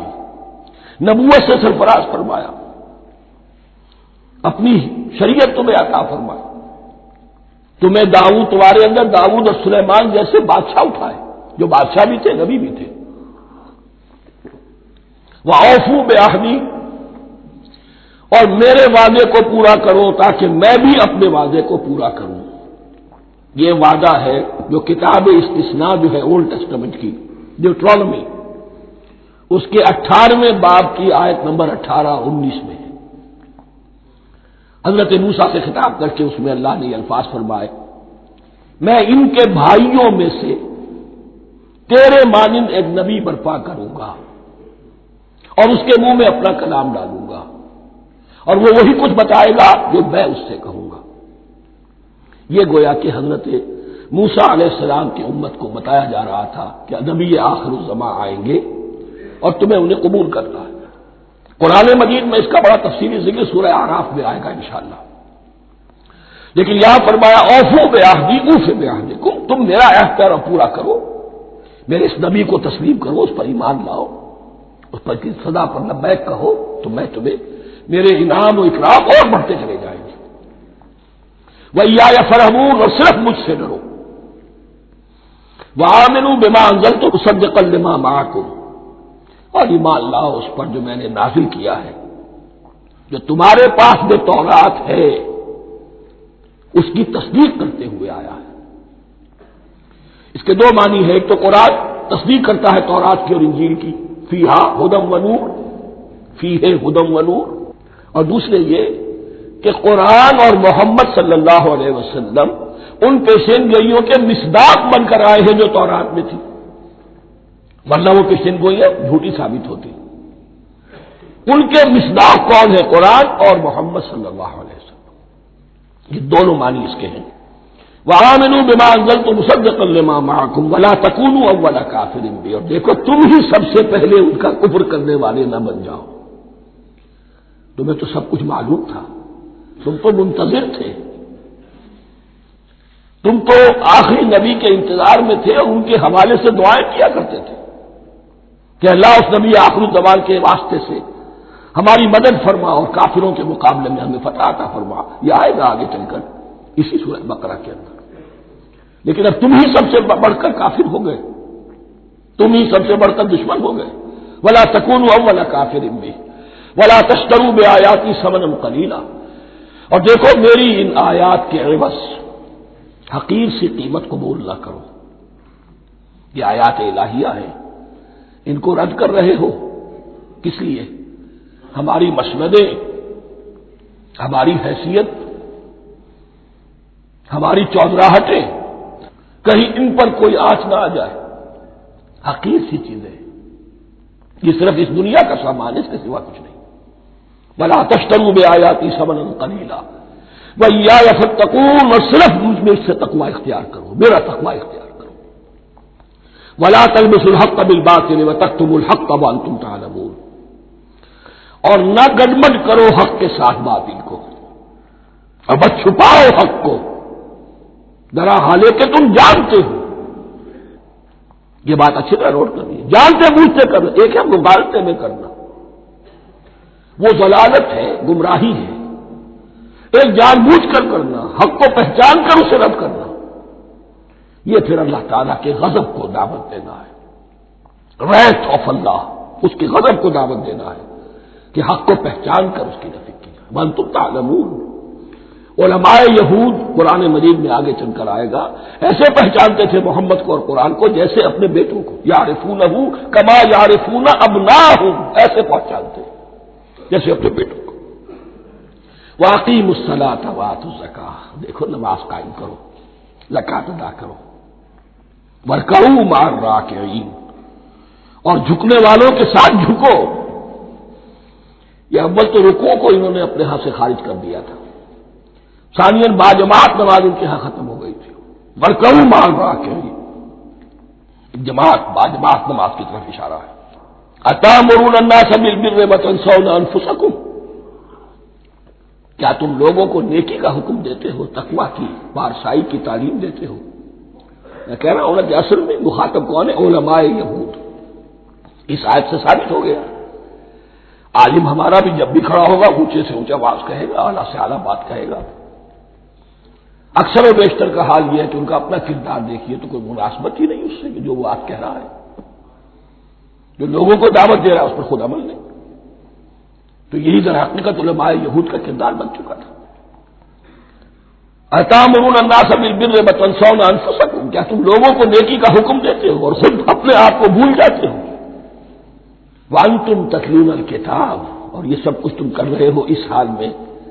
S1: نبوت سے سرفراز فرمایا، اپنی شریعت تمہیں عطا فرمائی، تمہیں داؤد، تمہارے اندر داؤد اور سلیمان جیسے بادشاہ اٹھائے جو بادشاہ بھی تھے، نبی بھی تھے۔ وَأَوْفُوا بِعَهْدِي، اور میرے وعدے کو پورا کرو تاکہ میں بھی اپنے وعدے کو پورا کروں۔ یہ وعدہ ہے جو کتاب استثناء جو ہے اولڈ ٹیسٹمنٹ کی، ڈیوٹرانومی، اس کے 18ویں باب کی آیت نمبر 18-19 میں ہے۔ حضرت موسیٰ سے خطاب کر کے اس میں اللہ نے یہ الفاظ فرمائے، میں ان کے بھائیوں میں سے تیرے مانند ایک نبی برپا کروں گا اور اس کے منہ میں اپنا کلام ڈالوں گا، اور وہ وہی کچھ بتائے گا جو میں اس سے کہوں گا۔ یہ گویا کہ حضرت موسیٰ علیہ السلام کی امت کو بتایا جا رہا تھا کہ نبی آخر الزماں آئیں گے اور تمہیں انہیں قبول کرنا ہے۔ قرآن مجید میں اس کا بڑا تفصیلی ذکر سورہ اعراف میں آئے گا انشاءاللہ، لیکن یہاں فرمایا اوفوا بعہدی اوف بعہدکم، تم میرا عہد پیرا پورا کرو، میرے اس نبی کو تسلیم کرو، اس پر ایمان لاؤ، اس پر کی صدا پر لبیک کہو، تو میں تمہیں میرے انعام و اکرام اور بڑھتے چلے جائیں گے۔ وَإِيَّايَ فَارْهَبُونِ، اور صرف مجھ سے ڈرو۔ وَآمِنُوا بِمَا أَنزَلْتُ مُصَدِّقًا لِمَا مَعَكُمْ، اور ایمان لاؤ اس پر جو میں نے نازل کیا ہے، جو تمہارے پاس جو تورات ہے اس کی تصدیق کرتے ہوئے آیا ہے۔ اس کے دو معنی ہے، ایک تو قرآن تصدیق کرتا ہے تورات کی اور انجیل کی، فیہا ھدی ونور، فیہ ھدی ونور، اور دوسرے یہ کہ قرآن اور محمد صلی اللہ علیہ وسلم ان پیشین گوئیوں کے مصداق بن کر آئے ہیں جو تورات میں تھی، ورنہ وہ پیشین گوئیاں جھوٹی ثابت ہوتی۔ ان کے مصداق کون ہے؟ قرآن اور محمد صلی اللہ علیہ وسلم، یہ دونوں معنی اس کے ہیں۔ وَآمِنُوا بِمَا أَنزَلْتُ مُصَدِّقًا لِمَا مَعَكُمْ وَلَا تَكُونُوا أَوَّلَ كَافِرٍ بِهِ، اور دیکھو تم ہی سب سے پہلے ان کا کفر کرنے والے نہ بن جاؤ۔ تمہیں تو سب کچھ معلوم تھا، تم تو منتظر تھے، تم تو آخری نبی کے انتظار میں تھے اور ان کے حوالے سے دعائیں کیا کرتے تھے کہ اللہ اس نبی آخری زمان کے واسطے سے ہماری مدد فرما اور کافروں کے مقابلے میں ہمیں فتح عطا فرما۔ یہ آئے گا آگے چل کر اسی سورہ بقرہ کے اندر۔ لیکن اب تم ہی سب سے بڑھ کر کافر ہو گئے، تم ہی سب سے بڑھ کر دشمن ہو گئے۔ وَلَا تَكُونُوا أَوَّلَ كَافِرٍ بِهِ وَلَا تَشْتَرُوا بِآيَاتِي ثَمَنًا قَلِيلًا، اور دیکھو میری ان آیات کے عوض حقیر سی قیمت قبول نہ کرو۔ یہ آیات الہیہ ہیں، ان کو رد کر رہے ہو، کس لیے؟ ہماری مسندیں، ہماری حیثیت، ہماری چودراہٹیں، کہیں ان پر کوئی آنچ نہ آ جائے۔ حقیر سی چیزیں، یہ صرف اس دنیا کا سامان، اس کے سوا کچھ نہیں۔ وَلَا تَشْتَرُوا بِآيَاتِي ثَمَنًا قَلِيلًا وَإِيَّايَ فَاتَّقُونِ، اور صرف مجھ میں اس سے تقوی اختیار کرو، میرا تقوی اختیار کرو۔ وَلَا تَلْبِسُوا الْحَقَّ بِالْبَاطِلِ وَتَكْتُمُوا الْحَقَّ وَأَنْتُمْ تَعْلَمُونَ، اور نہ گڈمڈ کرو حق کے ساتھ باطل کو، اور بس چھپاؤ حق کو، ذرا حالے کہ تم جانتے ہو۔ یہ بات اچھی طرح نوٹ کرنی ہے، جانتے بوجھتے کرنا، ایک ہے مبالغے میں کرنا، وہ ضلالت ہے، گمراہی ہے۔ ایک جان بوجھ کر کرنا، حق کو پہچان کر اسے رد کرنا، یہ پھر اللہ تعالیٰ کے غضب کو دعوت دینا ہے، wrath of اللہ، اس کے غضب کو دعوت دینا ہے کہ حق کو پہچان کر اس کی نفی کی جائے۔ وَأَنْتُمْ تَعْلَمُونَ، علماء یہود قرآن مجید میں آگے چل کر آئے گا، ایسے پہچانتے تھے محمد کو اور قرآن کو جیسے اپنے بیٹوں کو، یعرفونہ کما یعرفون ابناہم، ایسے پہچانتے جیسے اپنے بیٹوں کو۔ وَأَقِیمُوا الصَّلَاةَ وَآتُوا الزَّکَاۃَ، دیکھو نماز قائم کرو، زکات ادا کرو، وَارْکَعُوا مَعَ الرَّاکِعِینَ، اور جھکنے والوں کے ساتھ جھکو۔ یہ اول تو رکوع کو انہوں نے اپنے ہاں سے خارج کر دیا تھا، ثانیاً باجماعت نماز ان کے ہاں ختم ہو گئی تھی۔ وَارْکَعُوا مَعَ الرَّاکِعِینَ، جماعت باجماعت نماز کی طرف اشارہ ہے۔ أَتَأْمُرُونَ النَّاسَ بِالْبِرِّ وَتَنْسَوْنَ أَنفُسَكُمْ، کیا تم لوگوں کو نیکی کا حکم دیتے ہو، تقویٰ کی، پارسائی کی تعلیم دیتے ہو؟ میں کہہ رہا ہوں کہ اصل میں مخاطب کون ہے؟ علماء یہود، اس آیت سے ثابت ہو گیا عالم ہمارا بھی جب بھی کھڑا ہوگا اونچے سے اونچا آواز کہے گا، اعلیٰ سے اعلیٰ بات کہے گا۔ اکثر و بیشتر کا حال یہ ہے کہ ان کا اپنا کردار دیکھیے تو کوئی مناسبت ہی نہیں اس سے کہ جو وہ بات کہہ رہا ہے، جو لوگوں کو دعوت دے رہا ہے اس پر خود عمل نہیں۔ تو یہی در حقیقت علماء یہود کا کردار بن چکا تھا۔ اتامرون الناس بالبر وتنسون انفسکم، کیا تم لوگوں کو نیکی کا حکم دیتے ہو اور خود اپنے آپ کو بھول جاتے ہو؟ وانتم تتلون الکتاب، اور یہ سب کچھ تم کر رہے ہو اس حال میں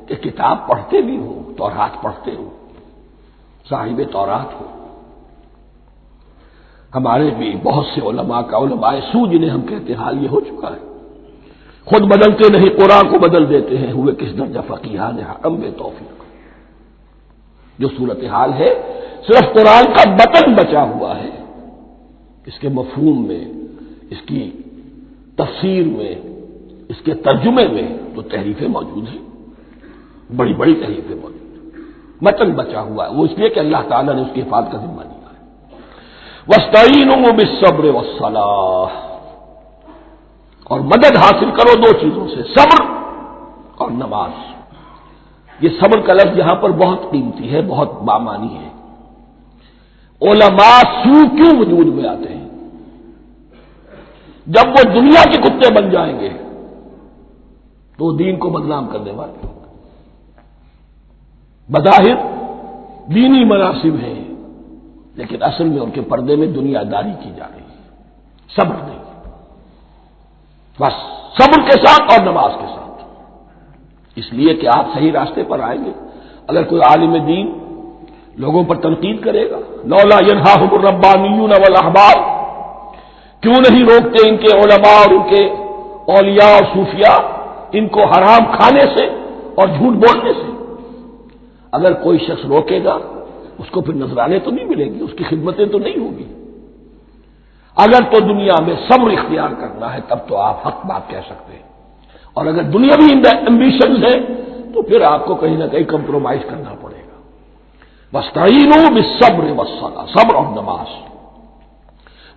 S1: کہ کتاب پڑھتے بھی ہو، تورات پڑھتے ہو، صاحب تورات ہو۔ ہمارے بھی بہت سے علماء کا علماء سو جنہیں ہم کہتے ہیں حال یہ ہو چکا ہے، خود بدلتے نہیں قرآن کو بدل دیتے ہیں، ہوئے کس درجہ فقیہان حرم بے توفیق۔ جو صورتحال ہے صرف قرآن کا متن بچا ہوا ہے، اس کے مفہوم میں، اس کی تفسیر میں، اس کے ترجمے میں تو تحریفیں موجود ہیں، بڑی بڑی تحریفیں موجود ہیں، متن بچا ہوا ہے، وہ اس لیے کہ اللہ تعالیٰ نے اس کی حفاظت کا ذمہ لیا ہے۔ وَاسْتَعِینُوا بِالصَّبْرِ وَالصَّلَاةِ، اور مدد حاصل کرو دو چیزوں سے، صبر اور نماز۔ یہ صبر کا لفظ یہاں پر بہت قیمتی ہے، بہت بامانی ہے۔ علماء سو کیوں وجود میں آتے ہیں؟ جب وہ دنیا کے کتے بن جائیں گے تو دین کو بدنام کرنے والے ہوں گے۔ بظاہر دینی مناسب ہیں لیکن اصل میں ان کے پردے میں دنیا داری کی جا رہی ہے، صبر نہیں، بس صبر کے ساتھ اور نماز کے ساتھ، اس لیے کہ آپ صحیح راستے پر آئیں گے۔ اگر کوئی عالم دین لوگوں پر تنقید کرے گا، لولا ینہاہم الربانیون والاحبار، کیوں نہیں روکتے ان کے علماء اور ان کے اولیاء اور صوفیاء ان کو حرام کھانے سے اور جھوٹ بولنے سے؟ اگر کوئی شخص روکے گا اس کو پھر نذرانے تو نہیں ملیں گی، اس کی خدمتیں تو نہیں ہوگی۔ اگر تو دنیا میں صبر اختیار کرنا ہے تب تو آپ حق بات کہہ سکتے ہیں، اور اگر دنیاوی ایمبیشنز ہیں تو پھر آپ کو کہیں نہ کہیں کمپرومائز کرنا پڑے گا۔ وَاسْتَعِینُوا بِالصَّبْرِ وَالصَّلَاةِ، صبر اور نماز۔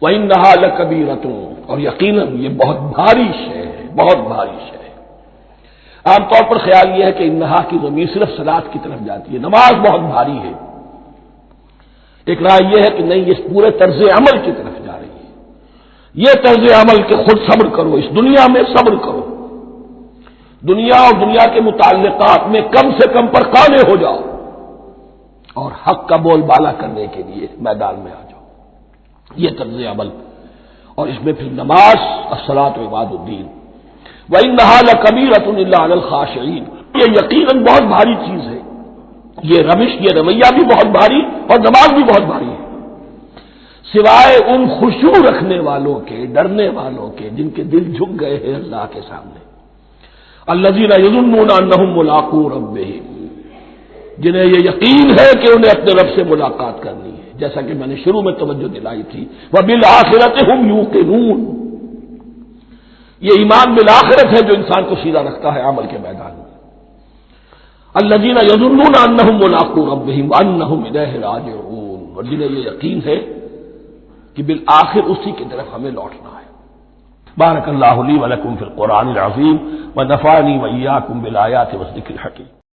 S1: وَإِنَّهَا لَكَبِیرَةٌ، اور یقیناً یہ بہت بھاری شے ہے، بہت بھاری شے ہے۔ عام طور پر خیال یہ ہے کہ انہا کی ضمیر صرف صلاۃ کی طرف جاتی ہے، نماز بہت بھاری ہے۔ ایک رائے یہ ہے کہ نہیں، یہ پورے طرز عمل کی طرف جا رہی ہے، یہ طرز عمل کہ خود صبر کرو، اس دنیا میں صبر کرو، دنیا اور دنیا کے متعلقات میں کم سے کم پر قانع ہو جاؤ اور حق کا بول بالا کرنے کے لیے میدان میں آ جاؤ، یہ طرز عمل۔ اور اس میں پھر نماز، الصلاۃ و عماد الدین۔ وَإِنَّهَا لَكَبِیرَةٌ إِلَّا عَلَى الْخَاشِعِینَ، یہ یقیناً بہت بھاری چیز ہے، یہ روش، یہ رویہ بھی بہت بھاری اور نماز بھی بہت بھاری ہے، سوائے ان خشوع رکھنے والوں کے، ڈرنے والوں کے جن کے دل جھک گئے ہیں اللہ کے سامنے۔ الذین یظنون انہم ملاقو ربہم، جنہیں یہ یقین ہے کہ انہیں اپنے رب سے ملاقات کرنی ہے، جیسا کہ میں نے شروع میں توجہ دلائی تھی، وبالآخرۃ ہم یوقنون، یہ ایمان بالآخرت ہے جو انسان کو سیدھا رکھتا ہے عمل کے میدان میں۔ الذین یظنون انہم ملاقو ربہم وانہم الیہ راجعون، اور جنہیں یہ یقین ہے کہ بالآخر اسی کی طرف ہمیں لوٹنا ہے۔ بارک اللہ لی ولکم فی القرآن العظیم ونفعنی وإیاکم بالآیات والذکر الحکیم۔